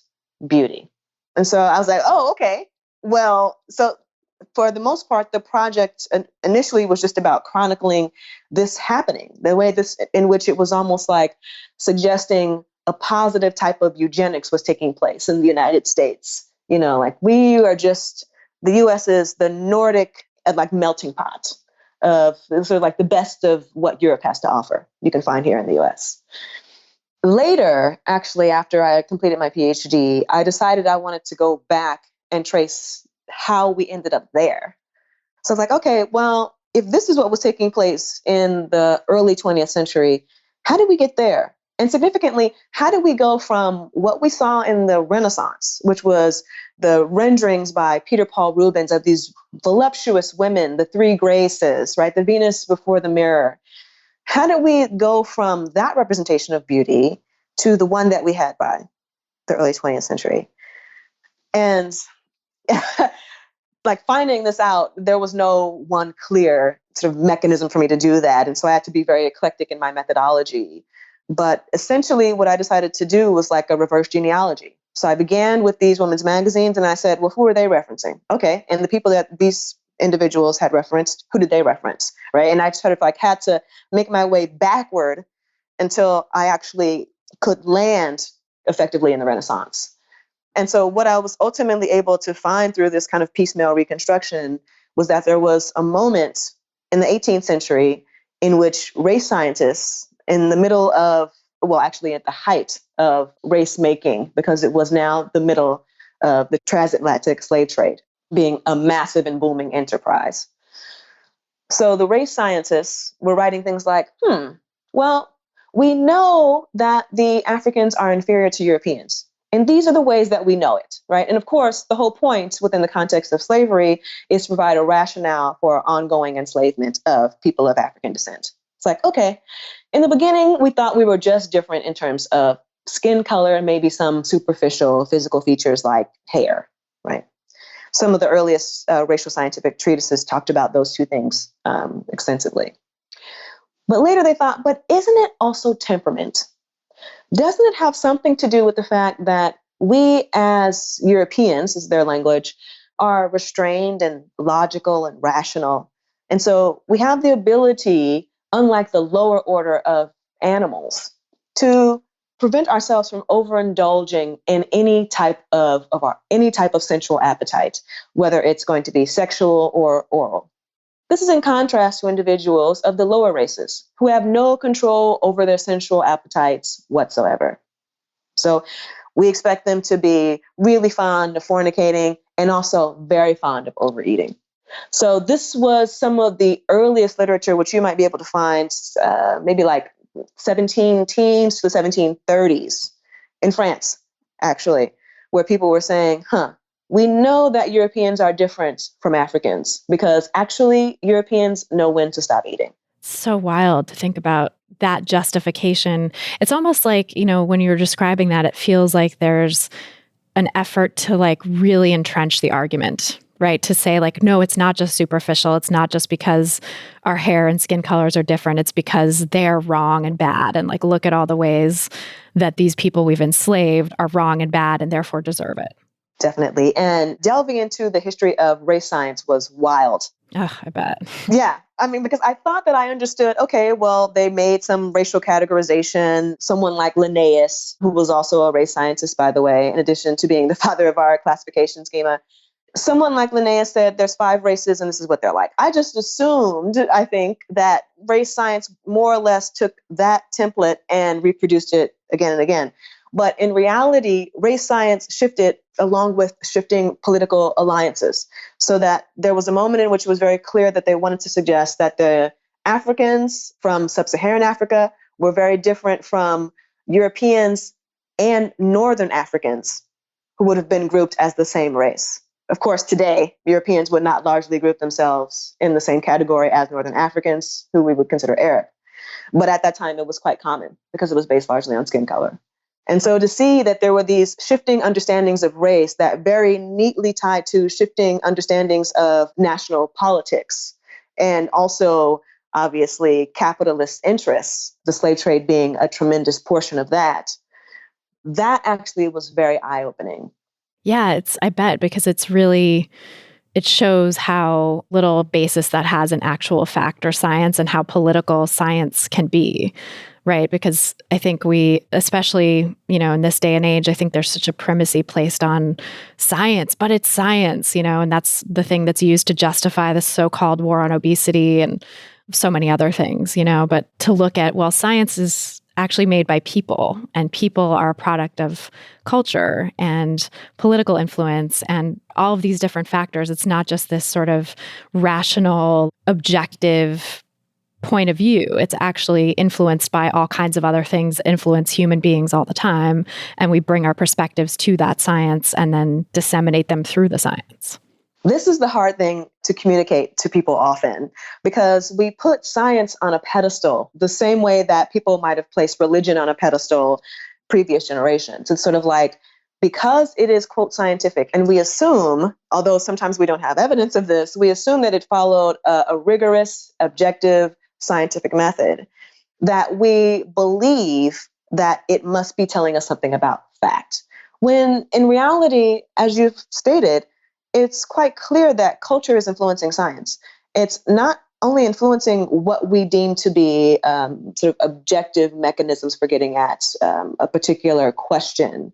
beauty. And so I was like, oh, okay. Well, so for the most part, the project initially was just about chronicling this happening, the way in which it was almost like suggesting a positive type of eugenics was taking place in the United States. Like the U.S. is the Nordic like melting pot of sort of like the best of what Europe has to offer. You can find here in the U.S. Later, actually, after I completed my PhD, I decided I wanted to go back and trace how we ended up there. So I was like, okay, well, if this is what was taking place in the early 20th century, how did we get there? And significantly, how did we go from what we saw in the Renaissance, which was the renderings by Peter Paul Rubens of these voluptuous women, the three graces, right? The Venus before the mirror. How did we go from that representation of beauty to the one that we had by the early 20th century? And like finding this out, there was no one clear sort of mechanism for me to do that. And so I had to be very eclectic in my methodology. But essentially what I decided to do was like a reverse genealogy. So I began with these women's magazines and I said, well, who are they referencing? Okay. And the people that these individuals had referenced, who did they reference, right? And I sort of like had to make my way backward until I actually could land effectively in the Renaissance. And so what I was ultimately able to find through this kind of piecemeal reconstruction was that there was a moment in the 18th century in which race scientists, in the middle of, well, actually at the height of race making, because it was now the middle of the transatlantic slave trade being a massive and booming enterprise. So the race scientists were writing things like, well, we know that the Africans are inferior to Europeans. And these are the ways that we know it, right? And of course, the whole point within the context of slavery is to provide a rationale for ongoing enslavement of people of African descent. It's like, okay, in the beginning, we thought we were just different in terms of skin color and maybe some superficial physical features like hair, right? Some of the earliest racial scientific treatises talked about those two things extensively. But later they thought, but isn't it also temperament? Doesn't it have something to do with the fact that we as Europeans, is their language, are restrained and logical and rational? And so we have the ability, unlike the lower order of animals, to prevent ourselves from overindulging in any type of sensual appetite, whether it's going to be sexual or oral. This is in contrast to individuals of the lower races who have no control over their sensual appetites whatsoever. So we expect them to be really fond of fornicating and also very fond of overeating. So this was some of the earliest literature, which you might be able to find maybe like 17 teens to the 1730s in France, actually, where people were saying, we know that Europeans are different from Africans because actually Europeans know when to stop eating. So wild to think about that justification. It's almost like, when you're describing that, it feels like there's an effort to like really entrench the argument, right? To say like, no, it's not just superficial. It's not just because our hair and skin colors are different. It's because they're wrong and bad. And like, look at all the ways that these people we've enslaved are wrong and bad and therefore deserve it. Definitely. And delving into the history of race science was wild. Oh, I bet. Yeah. I mean, because I thought that I understood, okay, well, they made some racial categorization. Someone like Linnaeus, who was also a race scientist, by the way, in addition to being the father of our classification schema, someone like Linnaeus said there's 5 races and this is what they're like. I just assumed, I think, that race science more or less took that template and reproduced it again and again. But in reality, race science shifted along with shifting political alliances, so that there was a moment in which it was very clear that they wanted to suggest that the Africans from sub-Saharan Africa were very different from Europeans and Northern Africans, who would have been grouped as the same race. Of course, today, Europeans would not largely group themselves in the same category as Northern Africans, who we would consider Arab. But at that time, it was quite common because it was based largely on skin color. And so to see that there were these shifting understandings of race that very neatly tied to shifting understandings of national politics and also, obviously, capitalist interests, the slave trade being a tremendous portion of that actually was very eye-opening. Yeah, I bet, because it shows how little basis that has in actual fact or science and how political science can be. Right. Because I think we, especially, in this day and age, I think there's such a primacy placed on science, but it's science, and that's the thing that's used to justify the so-called war on obesity and so many other things, but to look at, well, science is actually made by people, and people are a product of culture and political influence and all of these different factors. It's not just this sort of rational, objective point of view. It's actually influenced by all kinds of other things, influence human beings all the time. And we bring our perspectives to that science and then disseminate them through the science. This is the hard thing to communicate to people often, because we put science on a pedestal the same way that people might have placed religion on a pedestal previous generations. It's sort of like, because it is, quote, scientific, and we assume, although sometimes we don't have evidence of this, we assume that it followed a rigorous, objective, scientific method, that we believe that it must be telling us something about fact. When in reality, as you've stated, it's quite clear that culture is influencing science. It's not only influencing what we deem to be sort of objective mechanisms for getting at a particular question,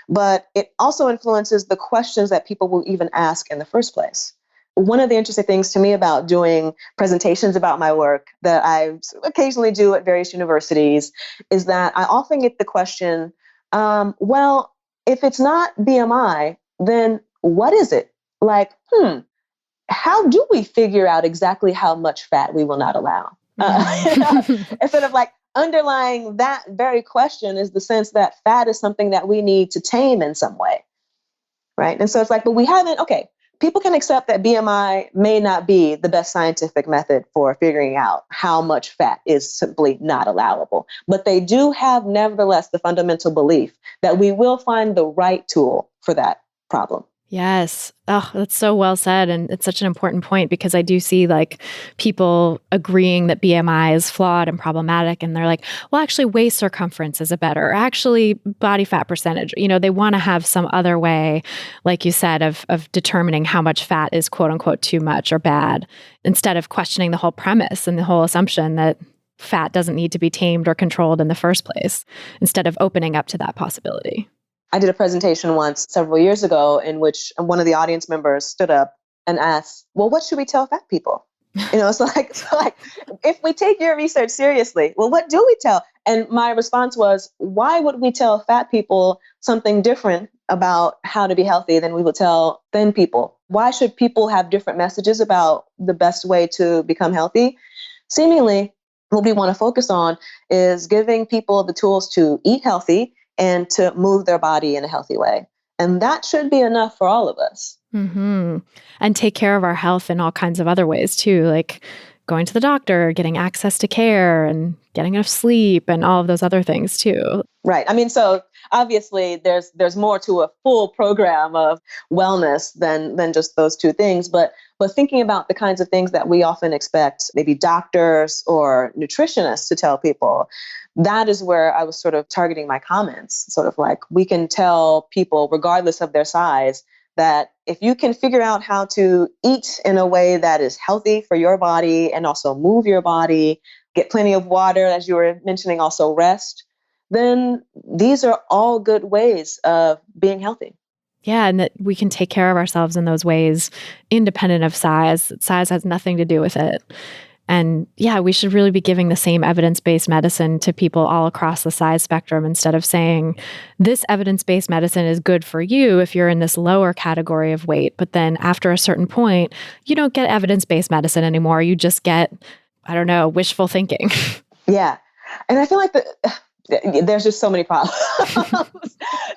but it also influences the questions that people will even ask in the first place. One of the interesting things to me about doing presentations about my work that I occasionally do at various universities is that I often get the question, well, if it's not BMI, then what is it? Like, how do we figure out exactly how much fat we will not allow? Instead of like underlying that very question is the sense that fat is something that we need to tame in some way, right? And so it's like, but we haven't, okay, people can accept that BMI may not be the best scientific method for figuring out how much fat is simply not allowable, but they do have nevertheless the fundamental belief that we will find the right tool for that problem. Yes. Oh, that's so well said. And it's such an important point because I do see like people agreeing that BMI is flawed and problematic. And they're like, well, actually waist circumference is a better, or actually body fat percentage. They want to have some other way, like you said, of determining how much fat is quote unquote too much or bad, instead of questioning the whole premise and the whole assumption that fat doesn't need to be tamed or controlled in the first place, instead of opening up to that possibility. I did a presentation once several years ago in which one of the audience members stood up and asked, well, what should we tell fat people? So like, if we take your research seriously, well, what do we tell? And my response was, why would we tell fat people something different about how to be healthy than we would tell thin people? Why should people have different messages about the best way to become healthy? Seemingly, what we want to focus on is giving people the tools to eat healthy and to move their body in a healthy way. And that should be enough for all of us. Mm-hmm. And take care of our health in all kinds of other ways too, like going to the doctor, getting access to care, and getting enough sleep, and all of those other things too. Right. I mean, so obviously there's more to a full program of wellness than just those two things. But thinking about the kinds of things that we often expect maybe doctors or nutritionists to tell people, that is where I was sort of targeting my comments. Sort of like, we can tell people, regardless of their size, that if you can figure out how to eat in a way that is healthy for your body and also move your body, get plenty of water, as you were mentioning, also rest, then these are all good ways of being healthy. Yeah, and that we can take care of ourselves in those ways, independent of size. Size has nothing to do with it. And yeah, we should really be giving the same evidence-based medicine to people all across the size spectrum, instead of saying this evidence-based medicine is good for you if you're in this lower category of weight. But then after a certain point, you don't get evidence-based medicine anymore. You just get, I don't know, wishful thinking. Yeah. And I feel like there's just so many problems.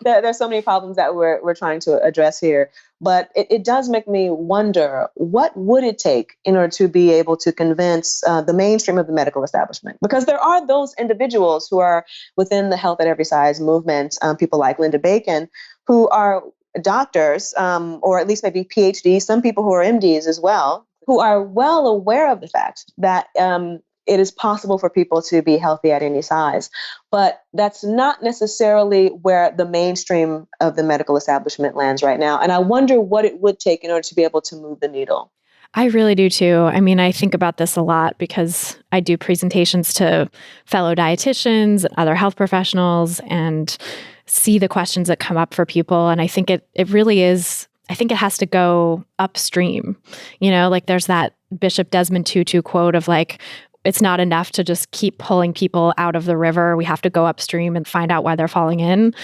There's so many problems that we're trying to address here. But it does make me wonder, what would it take in order to be able to convince the mainstream of the medical establishment? Because there are those individuals who are within the health at every size movement, people like Linda Bacon, who are doctors, or at least maybe PhDs, some people who are MDs as well, who are well aware of the fact that it is possible for people to be healthy at any size. But that's not necessarily where the mainstream of the medical establishment lands right now. And I wonder what it would take in order to be able to move the needle. I really do too. I mean, I think about this a lot because I do presentations to fellow dietitians and other health professionals and see the questions that come up for people. And I think it really is, I think it has to go upstream. Like there's that Bishop Desmond Tutu quote of like, it's not enough to just keep pulling people out of the river. We have to go upstream and find out why they're falling in.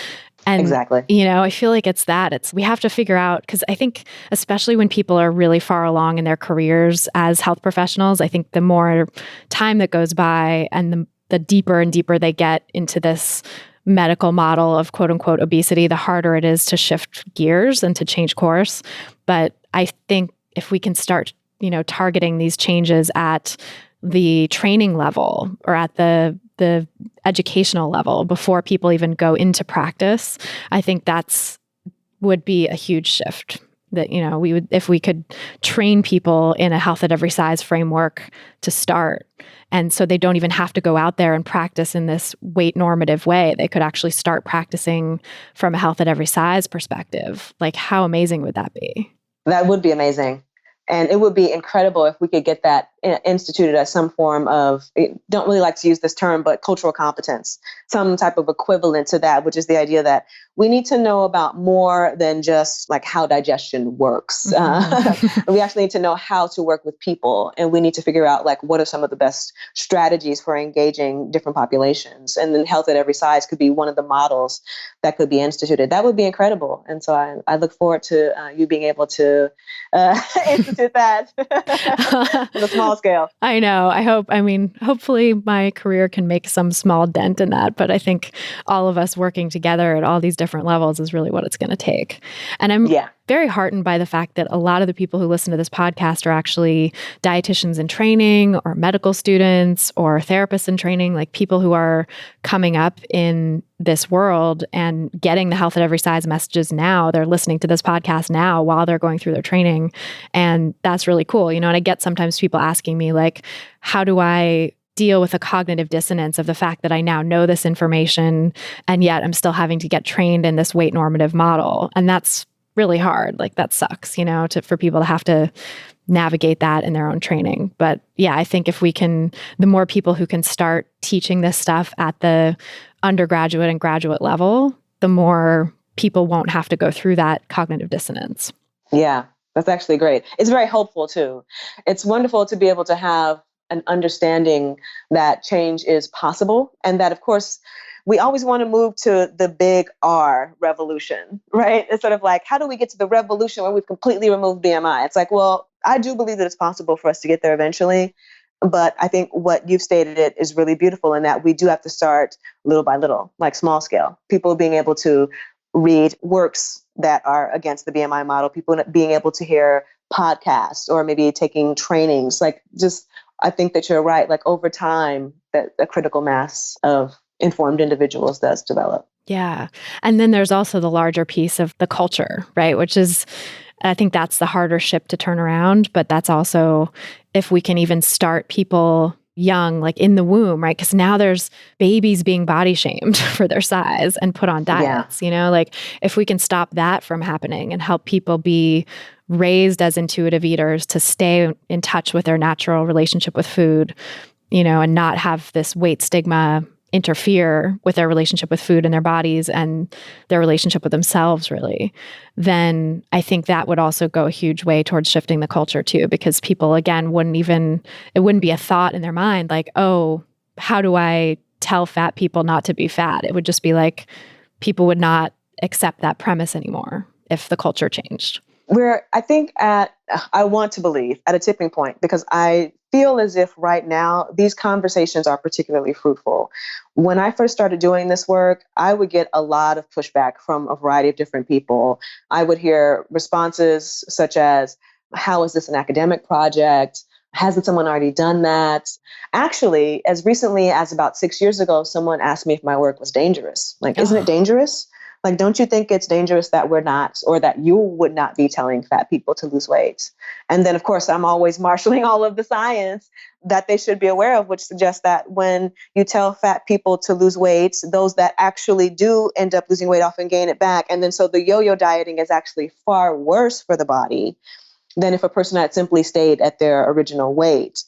And, exactly. I feel like it's that. We have to figure out, because I think especially when people are really far along in their careers as health professionals, I think the more time that goes by and the deeper and deeper they get into this medical model of quote unquote obesity, the harder it is to shift gears and to change course. But I think if we can start, targeting these changes at the training level or at the educational level before people even go into practice, I think would be a huge shift. That, we would, if we could train people in a health at every size framework to start. And so they don't even have to go out there and practice in this weight normative way. They could actually start practicing from a health at every size perspective. Like, how amazing would that be? That would be amazing. And it would be incredible if we could get that instituted as some form of, I don't really like to use this term, but cultural competence, some type of equivalent to that, which is the idea that we need to know about more than just like how digestion works. We actually need to know how to work with people. And we need to figure out like what are some of the best strategies for engaging different populations. And then health at every size could be one of the models that could be instituted. That would be incredible. And so I look forward to you being able to institute that on a small scale. I know. Hopefully my career can make some small dent in that. But I think all of us working together at all these different levels is really what it's going to take. And I'm very heartened by the fact that a lot of the people who listen to this podcast are actually dietitians in training or medical students or therapists in training, like people who are coming up in this world and getting the health at every size messages now. They're listening to this podcast now while they're going through their training. And that's really cool. And I get sometimes people asking me like, how do I deal with the cognitive dissonance of the fact that I now know this information and yet I'm still having to get trained in this weight normative model. And that's really hard. Like that sucks, for people to have to navigate that in their own training. But yeah, I think if we can, the more people who can start teaching this stuff at the undergraduate and graduate level, the more people won't have to go through that cognitive dissonance. Yeah, that's actually great. It's very hopeful too. It's wonderful to be able to have an understanding that change is possible and that, of course, we always want to move to the big R revolution, right? It's sort of like, how do we get to the revolution where we've completely removed BMI? It's like, well, I do believe that it's possible for us to get there eventually. But I think what you've stated it is really beautiful in that we do have to start little by little, like small scale. People being able to read works that are against the BMI model, people being able to hear podcasts or maybe taking trainings. Like just, I think that you're right. Like over time, that a critical mass of informed individuals does develop. Yeah. And then there's also the larger piece of the culture, right? Which is, I think that's the harder ship to turn around. But that's also, if we can even start people young, like in the womb, right? Because now there's babies being body shamed for their size and put on diets, like if we can stop that from happening and help people be raised as intuitive eaters to stay in touch with their natural relationship with food, and not have this weight stigma interfere with their relationship with food and their bodies and their relationship with themselves, really, then I think that would also go a huge way towards shifting the culture too, because people, again, it wouldn't be a thought in their mind like, oh, how do I tell fat people not to be fat? It would just be like, people would not accept that premise anymore if the culture changed. I want to believe at a tipping point, because I feel as if right now these conversations are particularly fruitful. When I first started doing this work, I would get a lot of pushback from a variety of different people. I would hear responses such as, how is this an academic project? Hasn't someone already done that? Actually, as recently as about 6 years ago, someone asked me if my work was dangerous. Like, isn't it dangerous? Like, don't you think it's dangerous that we're not, or that you would not be telling fat people to lose weight? And then, of course, I'm always marshaling all of the science that they should be aware of, which suggests that when you tell fat people to lose weight, those that actually do end up losing weight often gain it back. And then so the yo-yo dieting is actually far worse for the body than if a person had simply stayed at their original weight.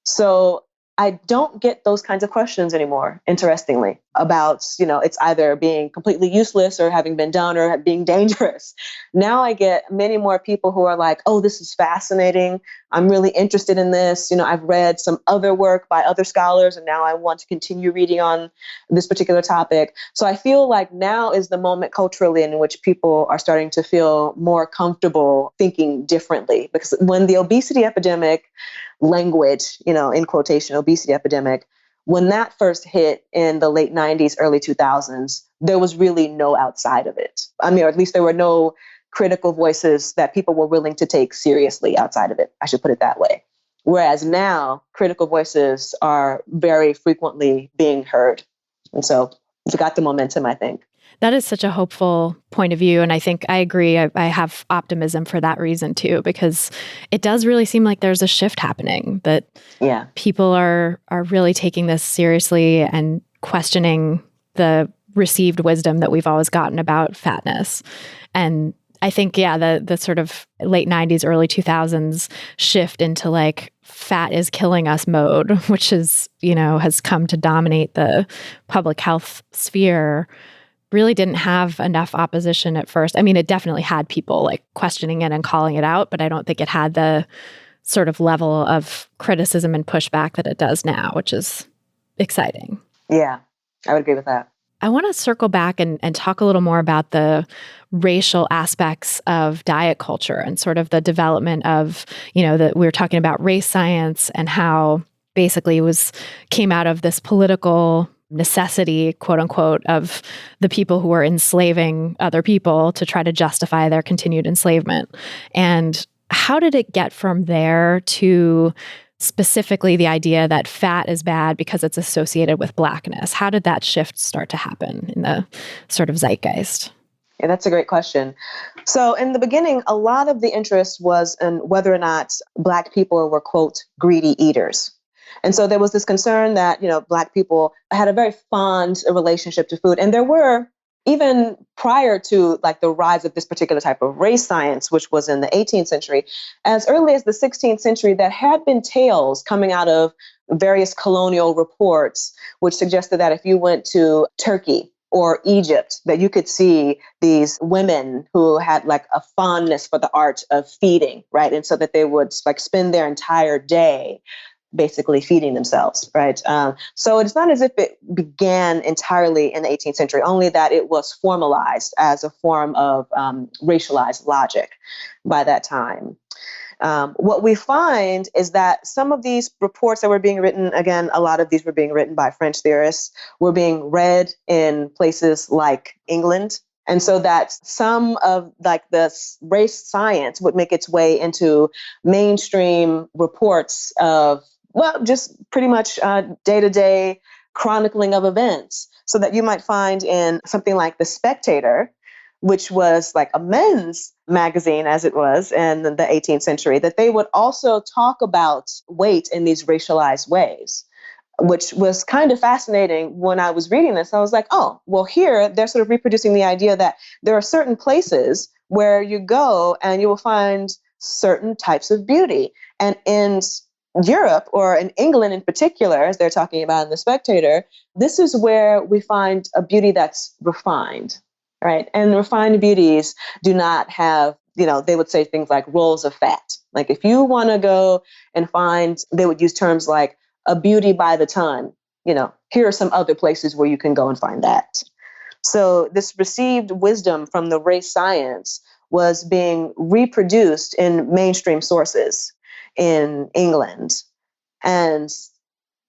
So I don't get those kinds of questions anymore, interestingly, about, it's either being completely useless or having been done or being dangerous. Now I get many more people who are like, oh, this is fascinating. I'm really interested in this. I've read some other work by other scholars, and now I want to continue reading on this particular topic. So I feel like now is the moment culturally in which people are starting to feel more comfortable thinking differently. Because when the obesity epidemic language, in quotation, obesity epidemic, when that first hit in the late 90s, early 2000s, there was really no outside of it. Or at least there were no critical voices that people were willing to take seriously outside of it. I should put it that way. Whereas now, critical voices are very frequently being heard. And so it's got the momentum, I think. That is such a hopeful point of view. And I think I agree. I have optimism for that reason too, because it does really seem like there's a shift happening, that people are really taking this seriously and questioning the received wisdom that we've always gotten about fatness. And I think, the sort of late 90s, early 2000s shift into like fat is killing us mode, which is, has come to dominate the public health sphere, really didn't have enough opposition at first. I mean, it definitely had people like questioning it and calling it out, but I don't think it had the sort of level of criticism and pushback that it does now, which is exciting. Yeah, I would agree with that. I want to circle back and talk a little more about the racial aspects of diet culture and sort of the development of, that we were talking about race science and how basically came out of this political necessity, quote unquote, of the people who were enslaving other people to try to justify their continued enslavement. And how did it get from there to specifically the idea that fat is bad because it's associated with Blackness? How did that shift start to happen in the sort of zeitgeist? Yeah, that's a great question. So in the beginning, a lot of the interest was in whether or not Black people were, quote, greedy eaters. And so there was this concern that, Black people had a very fond relationship to food. And there were, even prior to like the rise of this particular type of race science, which was in the 18th century, as early as the 16th century, there had been tales coming out of various colonial reports, which suggested that if you went to Turkey or Egypt, that you could see these women who had like a fondness for the art of feeding, right? And so that they would like spend their entire day basically feeding themselves, right? So it's not as if it began entirely in the 18th century, only that it was formalized as a form of racialized logic by that time. What we find is that some of these reports that were being written, again, a lot of these were being written by French theorists, were being read in places like England. And so that some of like this race science would make its way into mainstream reports of, well, just pretty much day-to-day chronicling of events. So that you might find in something like The Spectator, which was like a men's magazine as it was in the 18th century, that they would also talk about weight in these racialized ways, which was kind of fascinating. When I was reading this, I was like, oh, well, here they're sort of reproducing the idea that there are certain places where you go and you will find certain types of beauty. And in Europe, or in England in particular, as they're talking about in The Spectator, this is where we find a beauty that's refined, right? And refined beauties do not have, they would say things like rolls of fat. Like if you want to go and find, they would use terms like a beauty by the ton, here are some other places where you can go and find that. So this received wisdom from the race science was being reproduced in mainstream sources in England. And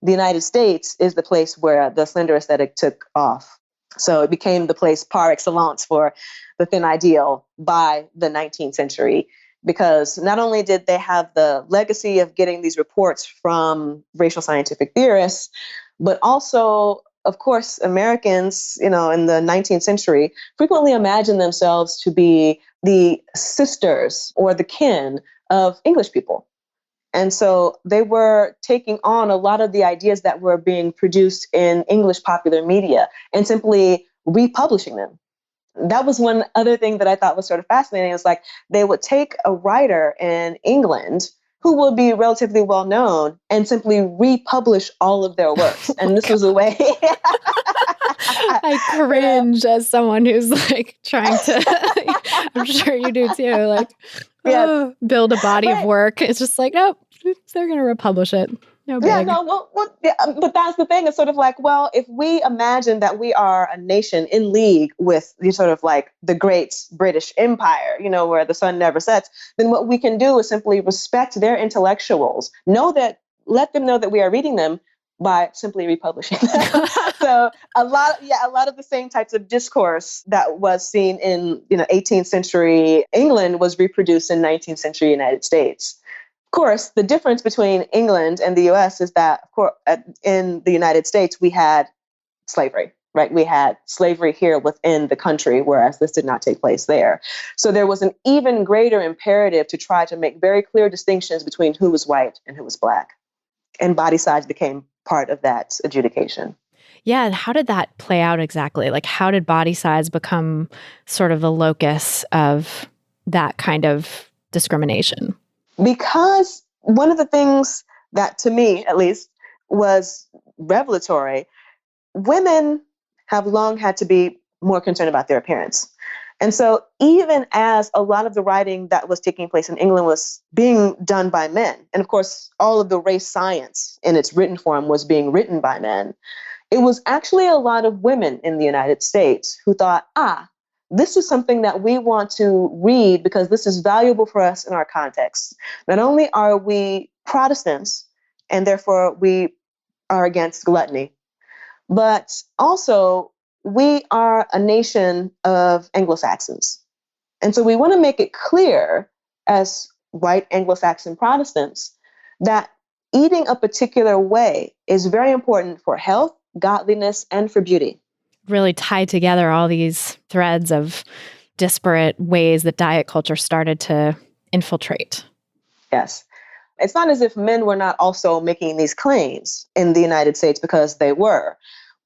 the United States is the place where the slender aesthetic took off. So it became the place par excellence for the thin ideal by the 19th century, because not only did they have the legacy of getting these reports from racial scientific theorists, but also, of course, Americans, in the 19th century frequently imagined themselves to be the sisters or the kin of English people. And so they were taking on a lot of the ideas that were being produced in English popular media and simply republishing them. That was one other thing that I thought was sort of fascinating. It's like they would take a writer in England who would be relatively well known and simply republish all of their works. And this was a way. I cringe as someone who's like trying to, I'm sure you do too, like build a body of work. It's just like, nope, they're going to republish it. No big. Yeah, no, but that's the thing. It's sort of like, well, if we imagine that we are a nation in league with the sort of like the great British Empire, where the sun never sets, then what we can do is simply respect their intellectuals, let them know that we are reading them by simply republishing them. So a lot of the same types of discourse that was seen in 18th century England was reproduced in 19th century United States. Of course, the difference between England and the US is that, of course, in the United States, we had slavery, right? We had slavery here within the country, whereas this did not take place there. So there was an even greater imperative to try to make very clear distinctions between who was white and who was Black. And body size became part of that adjudication. Yeah. And how did that play out exactly? Like, how did body size become sort of the locus of that kind of discrimination? Because one of the things that, to me at least, was revelatory, women have long had to be more concerned about their appearance. And so even as a lot of the writing that was taking place in England was being done by men, and of course, all of the race science in its written form was being written by men, it was actually a lot of women in the United States who thought, this is something that we want to read because this is valuable for us in our context. Not only are we Protestants, and therefore we are against gluttony, but also we are a nation of Anglo-Saxons. And so we want to make it clear as white Anglo-Saxon Protestants that eating a particular way is very important for health, godliness, and for beauty. Really tied together all these threads of disparate ways that diet culture started to infiltrate. Yes. It's not as if men were not also making these claims in the United States, because they were.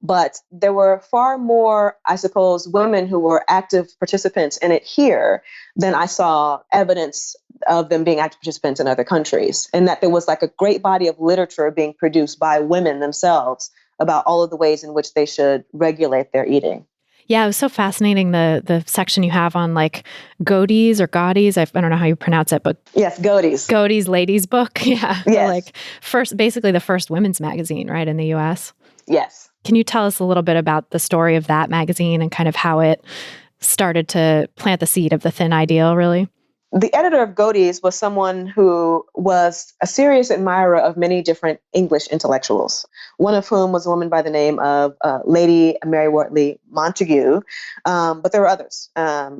But there were far more, I suppose, women who were active participants in it here than I saw evidence of them being active participants in other countries. And that there was like a great body of literature being produced by women themselves about all of the ways in which they should regulate their eating. Yeah, it was so fascinating, the section you have on like Godey's or Godey's, I don't know how you pronounce it, but yes, Godey's. Godey's Ladies Book. Yeah. Yes. Like basically the first women's magazine, right, in the US. Yes. Can you tell us a little bit about the story of that magazine and kind of how it started to plant the seed of the thin ideal, really? The editor of Godey's was someone who was a serious admirer of many different English intellectuals, one of whom was a woman by the name of Lady Mary Wortley Montagu. But there were others,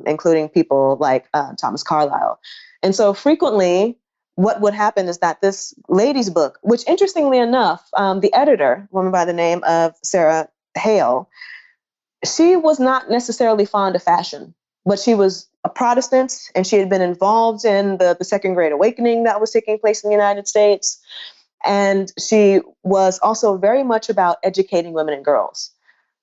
including people like Thomas Carlyle. And so frequently, what would happen is that this ladies' book, which interestingly enough, the editor, a woman by the name of Sarah Hale, she was not necessarily fond of fashion, but she was a Protestant, and she had been involved in the Second Great Awakening that was taking place in the United States. And she was also very much about educating women and girls.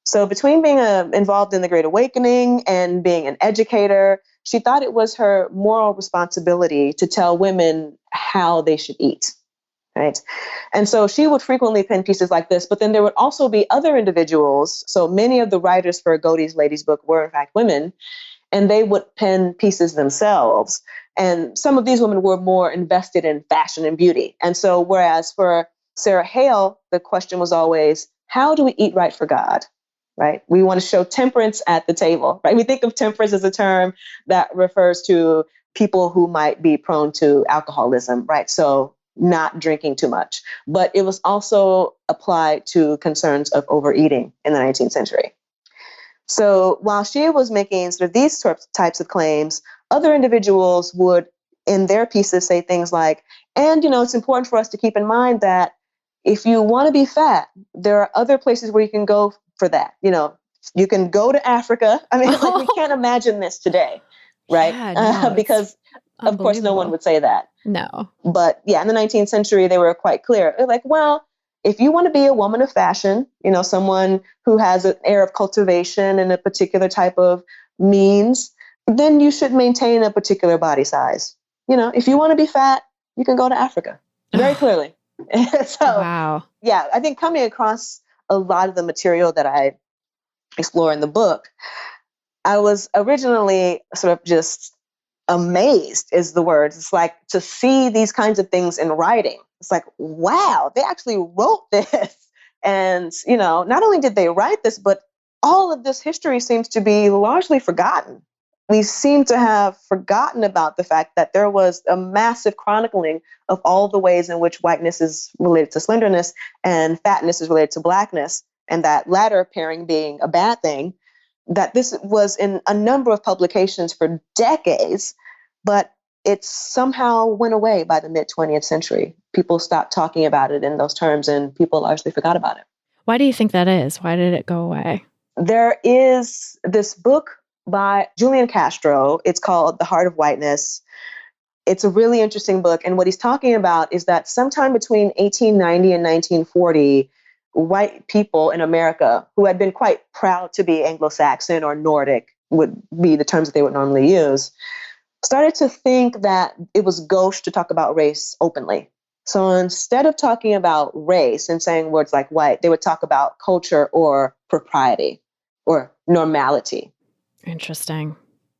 So between being involved in the Great Awakening and being an educator, she thought it was her moral responsibility to tell women how they should eat. Right. And so she would frequently pen pieces like this, but then there would also be other individuals. So many of the writers for Godey's Ladies Book were in fact women, and they would pen pieces themselves. And some of these women were more invested in fashion and beauty. And so whereas for Sarah Hale, the question was always, how do we eat right for God? Right? We want to show temperance at the table, right? We think of temperance as a term that refers to people who might be prone to alcoholism, right? So not drinking too much. But it was also applied to concerns of overeating in the 19th century. So while she was making sort of these types of claims, other individuals would, in their pieces, say things like, and, it's important for us to keep in mind that if you want to be fat, there are other places where you can go for that. You can go to Africa. I mean, like, we can't imagine this today, right? Yeah, no, because, of course, no one would say that. No. But yeah, in the 19th century, they were quite clear. They're like, well, if you want to be a woman of fashion, someone who has an air of cultivation and a particular type of means, then you should maintain a particular body size. If you want to be fat, you can go to Africa. Very clearly. So, wow. Yeah, I think coming across a lot of the material that I explore in the book, I was originally sort of just amazed is the word. It's like to see these kinds of things in writing. It's like, wow, they actually wrote this. And, not only did they write this, but all of this history seems to be largely forgotten. We seem to have forgotten about the fact that there was a massive chronicling of all the ways in which whiteness is related to slenderness and fatness is related to blackness, and that latter pairing being a bad thing, that this was in a number of publications for decades, but it somehow went away by the mid-20th century. People stopped talking about it in those terms, and people largely forgot about it. Why do you think that is? Why did it go away? There is this book by Julian Castro. It's called The Heart of Whiteness. It's a really interesting book. And what he's talking about is that sometime between 1890 and 1940, white people in America who had been quite proud to be Anglo-Saxon or Nordic would be the terms that they would normally use, started to think that it was gauche to talk about race openly. So instead of talking about race and saying words like white, they would talk about culture or propriety or normality. Interesting.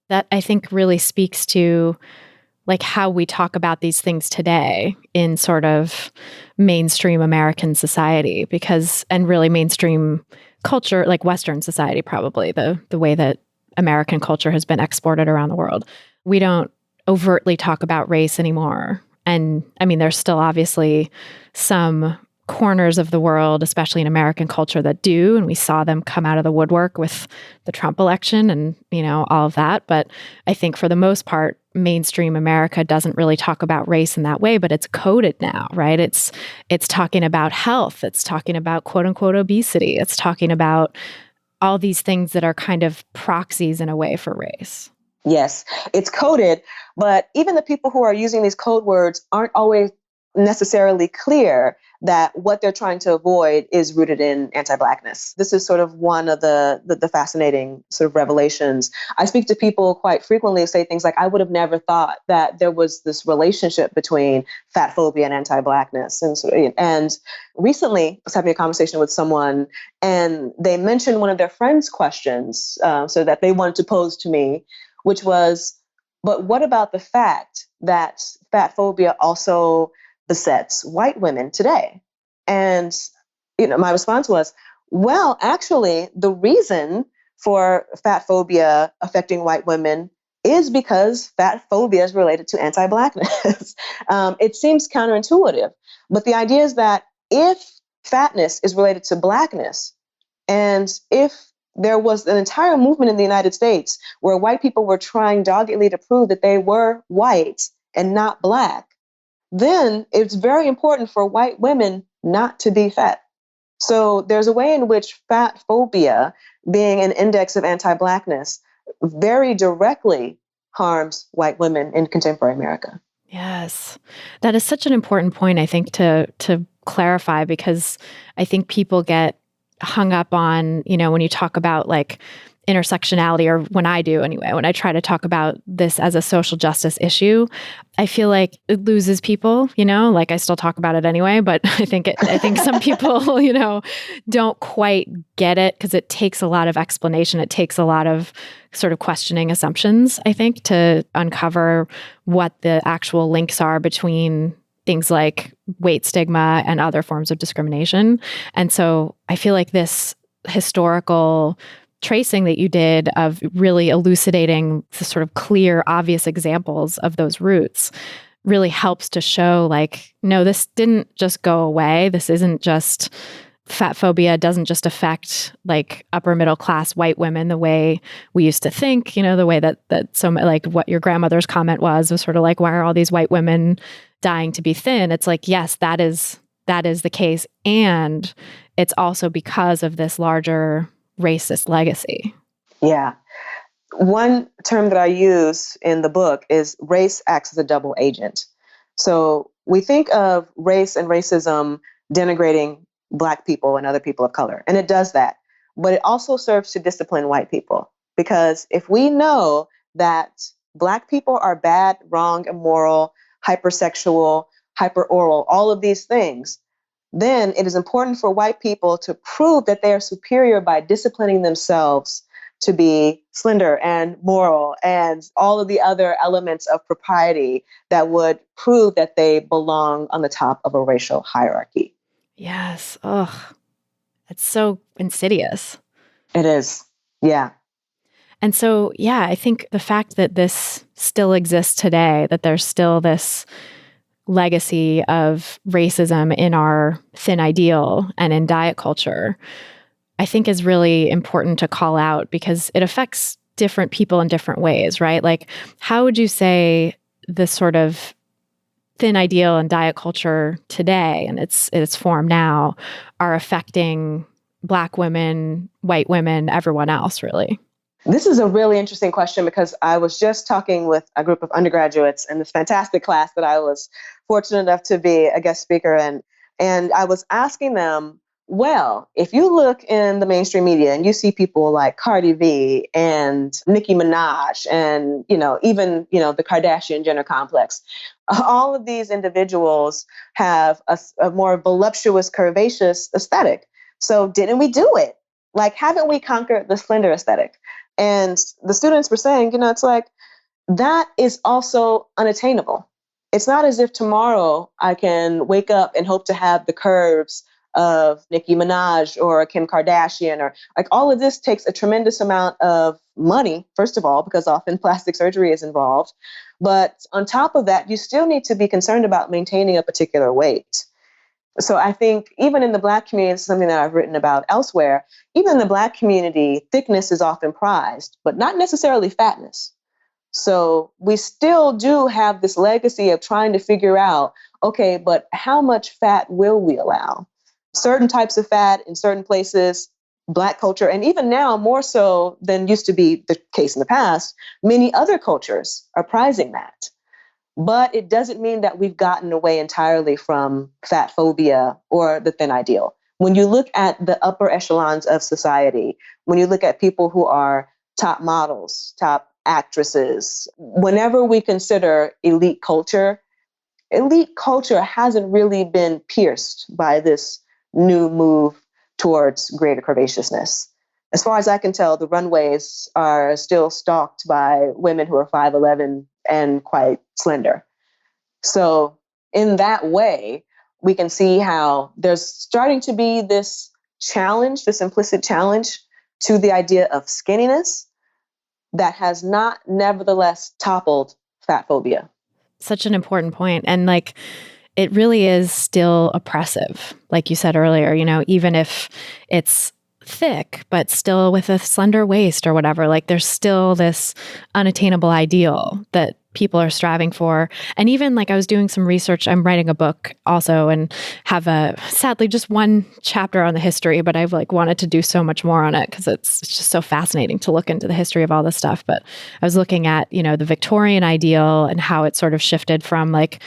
That I think really speaks to like how we talk about these things today in sort of mainstream American society, because, and really mainstream culture, like Western society, probably the way that American culture has been exported around the world. We don't overtly talk about race anymore. And I mean, there's still obviously some corners of the world, especially in American culture, that do. And we saw them come out of the woodwork with the Trump election and, you know, all of that. But I think for the most part, mainstream America doesn't really talk about race in that way, but it's coded now, right? It's talking about health. It's talking about quote unquote obesity. It's talking about all these things that are kind of proxies in a way for race. Yes, it's coded, but even the people who are using these code words aren't always necessarily clear that what they're trying to avoid is rooted in anti-Blackness. This is sort of one of the fascinating sort of revelations. I speak to people quite frequently who say things like, I would have never thought that there was this relationship between fat phobia and anti-Blackness. And recently, I was having a conversation with someone, and they mentioned one of their friends' questions so that they wanted to pose to me, which was, but what about the fact that fat phobia also besets white women today? And, my response was, well, actually, the reason for fat phobia affecting white women is because fat phobia is related to anti-Blackness. It seems counterintuitive, but the idea is that if fatness is related to Blackness, and if there was an entire movement in the United States where white people were trying doggedly to prove that they were white and not Black, then it's very important for white women not to be fat. So there's a way in which fat phobia, being an index of anti-Blackness, very directly harms white women in contemporary America. Yes. That is such an important point, I think, to clarify, because I think people get hung up on, when you talk about like intersectionality, or when I do anyway, when I try to talk about this as a social justice issue, I feel like it loses people, like I still talk about it anyway, but I think some people, don't quite get it because it takes a lot of explanation. It takes a lot of sort of questioning assumptions, I think, to uncover what the actual links are between things like weight stigma and other forms of discrimination. And so I feel like this historical tracing that you did of really elucidating the sort of clear, obvious examples of those roots really helps to show like, no, this didn't just go away. This isn't just fat phobia doesn't just affect like upper middle class white women the way we used to think, the way that so like what your grandmother's comment was sort of like, why are all these white women dying to be thin? It's like, yes, that is the case. And it's also because of this larger racist legacy. Yeah. One term that I use in the book is race acts as a double agent. So we think of race and racism denigrating Black people and other people of color, and it does that. But it also serves to discipline white people, because if we know that Black people are bad, wrong, immoral, hypersexual, hyperoral, all of these things, then it is important for white people to prove that they are superior by disciplining themselves to be slender and moral and all of the other elements of propriety that would prove that they belong on the top of a racial hierarchy. Yes. Ugh. It's so insidious. It is. Yeah. And so, yeah, I think the fact that this still exists today, that there's still this legacy of racism in our thin ideal and in diet culture, I think is really important to call out, because it affects different people in different ways, right? Like, how would you say this sort of thin ideal and diet culture today and its form now are affecting Black women, white women, everyone else, really? This is a really interesting question, because I was just talking with a group of undergraduates in this fantastic class that I was fortunate enough to be a guest speaker in. And I was asking them, Well, if you look in the mainstream media and you see people like Cardi B and Nicki Minaj and, even, the Kardashian Jenner complex, all of these individuals have a more voluptuous, curvaceous aesthetic. So didn't we do it? Like, haven't we conquered the slender aesthetic? And the students were saying, it's like, that is also unattainable. It's not as if tomorrow I can wake up and hope to have the curves of Nicki Minaj or Kim Kardashian, or like all of this takes a tremendous amount of money, first of all, because often plastic surgery is involved. But on top of that, you still need to be concerned about maintaining a particular weight. So I think even in the Black community, it's something that I've written about elsewhere, even in the Black community, thickness is often prized, but not necessarily fatness. So we still do have this legacy of trying to figure out, okay, but how much fat will we allow? Certain types of fat in certain places, Black culture, and even now more so than used to be the case in the past, many other cultures are prizing that. But it doesn't mean that we've gotten away entirely from fat phobia or the thin ideal. When you look at the upper echelons of society, when you look at people who are top models, top actresses, whenever we consider elite culture hasn't really been pierced by this new move towards greater curvaceousness. As far as I can tell, the runways are still stalked by women who are 5'11" and quite slender. So in that way, we can see how there's starting to be this challenge, this implicit challenge to the idea of skinniness that has not nevertheless toppled fat phobia. Such an important point. And like, it really is still oppressive. Like you said earlier, even if it's thick, but still with a slender waist or whatever, like there's still this unattainable ideal that people are striving for. And even like I was doing some research, I'm writing a book also and have sadly just one chapter on the history, but I've like wanted to do so much more on it because it's just so fascinating to look into the history of all this stuff. But I was looking at, the Victorian ideal and how it sort of shifted from like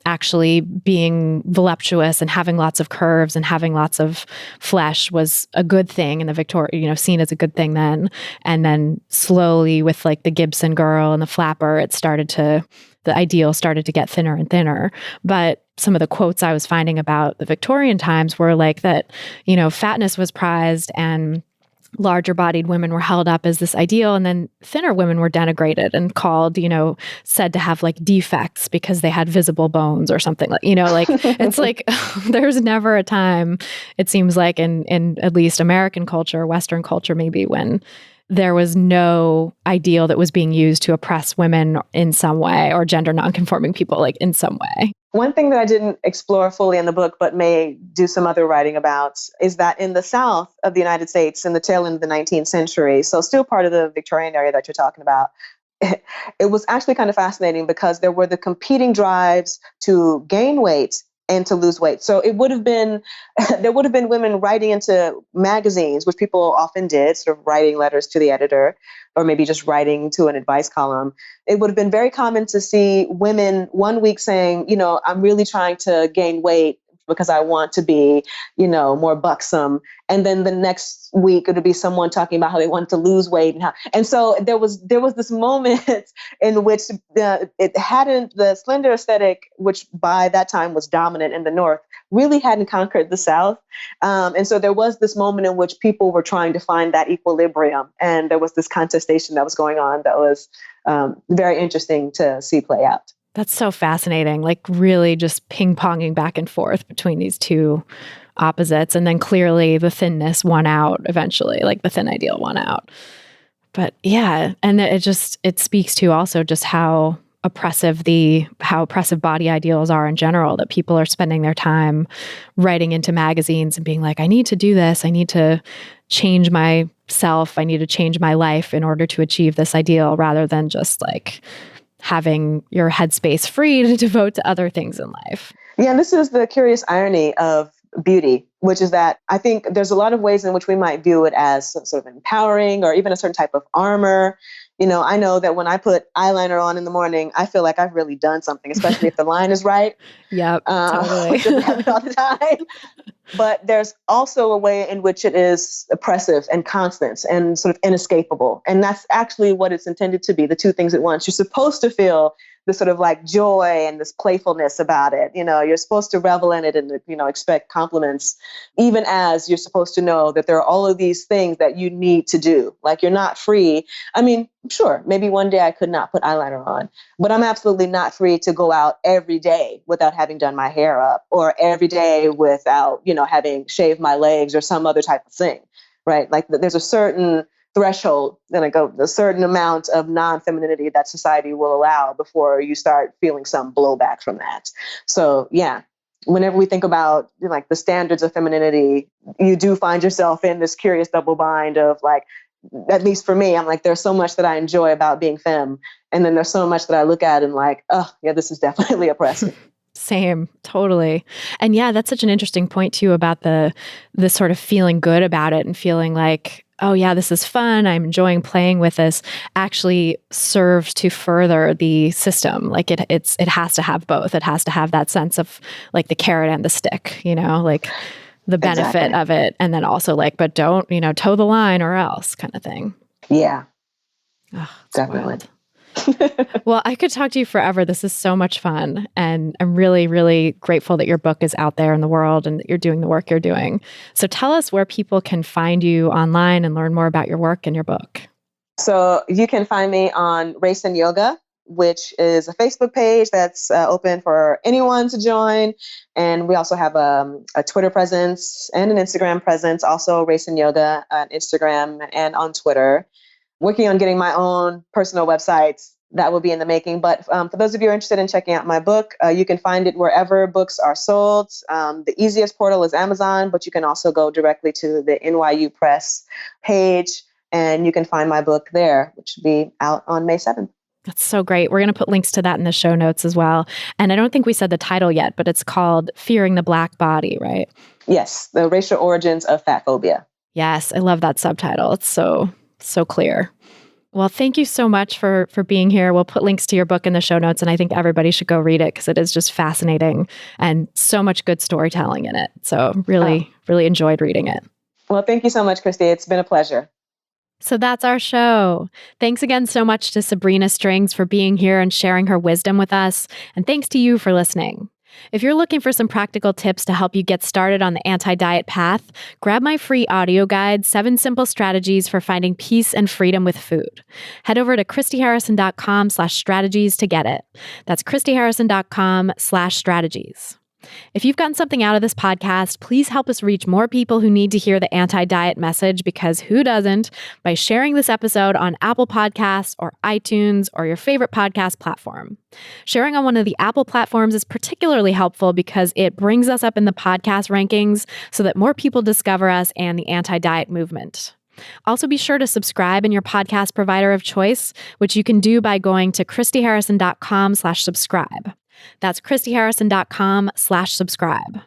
actually being voluptuous and having lots of curves and having lots of flesh was a good thing in the Victoria, seen as a good thing then. And then slowly with like the Gibson girl and the flapper, the ideal started to get thinner and thinner. But some of the quotes I was finding about the Victorian times were like that, fatness was prized and larger bodied women were held up as this ideal, and then thinner women were denigrated and called, said to have like defects because they had visible bones or something like, like it's like there's never a time, it seems like in at least American culture, Western culture maybe, when there was no ideal that was being used to oppress women in some way or gender nonconforming people like in some way. One thing that I didn't explore fully in the book, but may do some other writing about, is that in the South of the United States, in the tail end of the 19th century, so still part of the Victorian area that you're talking about, it was actually kind of fascinating because there were the competing drives to gain weight and to lose weight. So it would have been, there would have been women writing into magazines, which people often did, sort of writing letters to the editor, or maybe just writing to an advice column. It would have been very common to see women one week saying, I'm really trying to gain weight because I want to be, more buxom. And then the next week it would be someone talking about how they wanted to lose weight and so there was this moment in which the slender aesthetic, which by that time was dominant in the North, really hadn't conquered the South. And so there was this moment in which people were trying to find that equilibrium. And there was this contestation that was going on that was very interesting to see play out. That's so fascinating, like really just ping-ponging back and forth between these two opposites. And then clearly the thinness won out eventually, like the thin ideal won out. But yeah, and it speaks to also just how oppressive body ideals are in general, that people are spending their time writing into magazines and being like, I need to do this. I need to change myself. I need to change my life in order to achieve this ideal, rather than just like having your headspace free to devote to other things in life. Yeah, and this is the curious irony of beauty, which is that I think there's a lot of ways in which we might view it as sort of empowering or even a certain type of armor. I know that when I put eyeliner on in the morning, I feel like I've really done something, especially if the line is right. Yep, totally. Which doesn't happen all the time. But there's also a way in which it is oppressive and constant and sort of inescapable. And that's actually what it's intended to be, the two things at once. You're supposed to feel this sort of like joy and this playfulness about it. You're supposed to revel in it and, expect compliments, even as you're supposed to know that there are all of these things that you need to do. Like you're not free. I mean, sure, maybe one day I could not put eyeliner on, but I'm absolutely not free to go out every day without having done my hair up, or every day without, having shaved my legs or some other type of thing, right? Like there's a certain threshold, a certain amount of non-femininity that society will allow before you start feeling some blowback from that. So yeah, whenever we think about like the standards of femininity, you do find yourself in this curious double bind of like, at least for me, I'm like, there's so much that I enjoy about being femme. And then there's so much that I look at and like, oh yeah, this is definitely oppressive. Same, totally. And yeah, that's such an interesting point too about the sort of feeling good about it and feeling like, oh yeah, this is fun, I'm enjoying playing with this, actually serves to further the system. Like it has to have both. It has to have that sense of like the carrot and the stick, like the benefit of it. And then also like, but don't, toe the line or else kind of thing. Yeah, Definitely. Wild. Well, I could talk to you forever. This is so much fun. And I'm really, really grateful that your book is out there in the world and that you're doing the work you're doing. So tell us where people can find you online and learn more about your work and your book. So you can find me on Race and Yoga, which is a Facebook page that's open for anyone to join. And we also have a Twitter presence and an Instagram presence, also Race and Yoga on Instagram and on Twitter. Working on getting my own personal websites that will be in the making. But for those of you who are interested in checking out my book, you can find it wherever books are sold. The easiest portal is Amazon, but you can also go directly to the NYU Press page and you can find my book there, which will be out on May 7th. That's so great. We're going to put links to that in the show notes as well. And I don't think we said the title yet, but it's called Fearing the Black Body, right? Yes, the racial origins of fat phobia. Yes, I love that subtitle. It's so clear. Well, thank you so much for being here. We'll put links to your book in the show notes, and I think everybody should go read it because it is just fascinating and so much good storytelling in it. So really enjoyed reading it. Well, thank you so much, Christy. It's been a pleasure. So that's our show. Thanks again so much to Sabrina Strings for being here and sharing her wisdom with us. And thanks to you for listening. If you're looking for some practical tips to help you get started on the anti-diet path, grab my free audio guide, 7 Simple Strategies for Finding Peace and Freedom with Food. Head over to christyharrison.com/strategies to get it. That's christyharrison.com/strategies. If you've gotten something out of this podcast, please help us reach more people who need to hear the anti-diet message, because who doesn't, by sharing this episode on Apple Podcasts or iTunes or your favorite podcast platform. Sharing on one of the Apple platforms is particularly helpful because it brings us up in the podcast rankings so that more people discover us and the anti-diet movement. Also, be sure to subscribe in your podcast provider of choice, which you can do by going to christyharrison.com/subscribe. That's christyharrison.com/subscribe.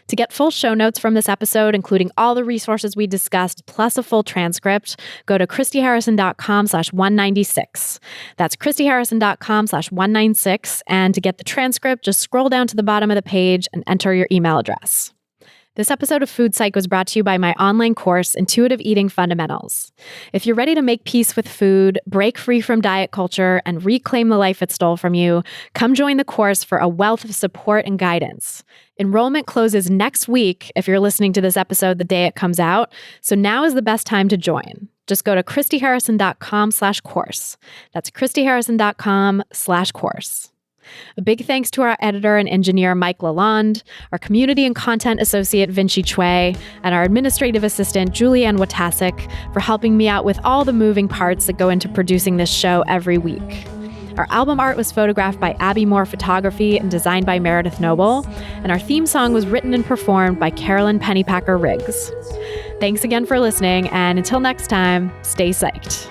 To get full show notes from this episode, including all the resources we discussed, plus a full transcript, go to christyharrison.com/196. That's christyharrison.com/196. And to get the transcript, just scroll down to the bottom of the page and enter your email address. This episode of Food Psych was brought to you by my online course, Intuitive Eating Fundamentals. If you're ready to make peace with food, break free from diet culture, and reclaim the life it stole from you, come join the course for a wealth of support and guidance. Enrollment closes next week if you're listening to this episode the day it comes out, so now is the best time to join. Just go to christyharrison.com/course. That's christyharrison.com/course. A big thanks to our editor and engineer, Mike Lalonde, our community and content associate, Vinci Chue, and our administrative assistant, Julianne Watasek, for helping me out with all the moving parts that go into producing this show every week. Our album art was photographed by Abby Moore Photography and designed by Meredith Noble, and our theme song was written and performed by Carolyn Pennypacker Riggs. Thanks again for listening, and until next time, stay psyched.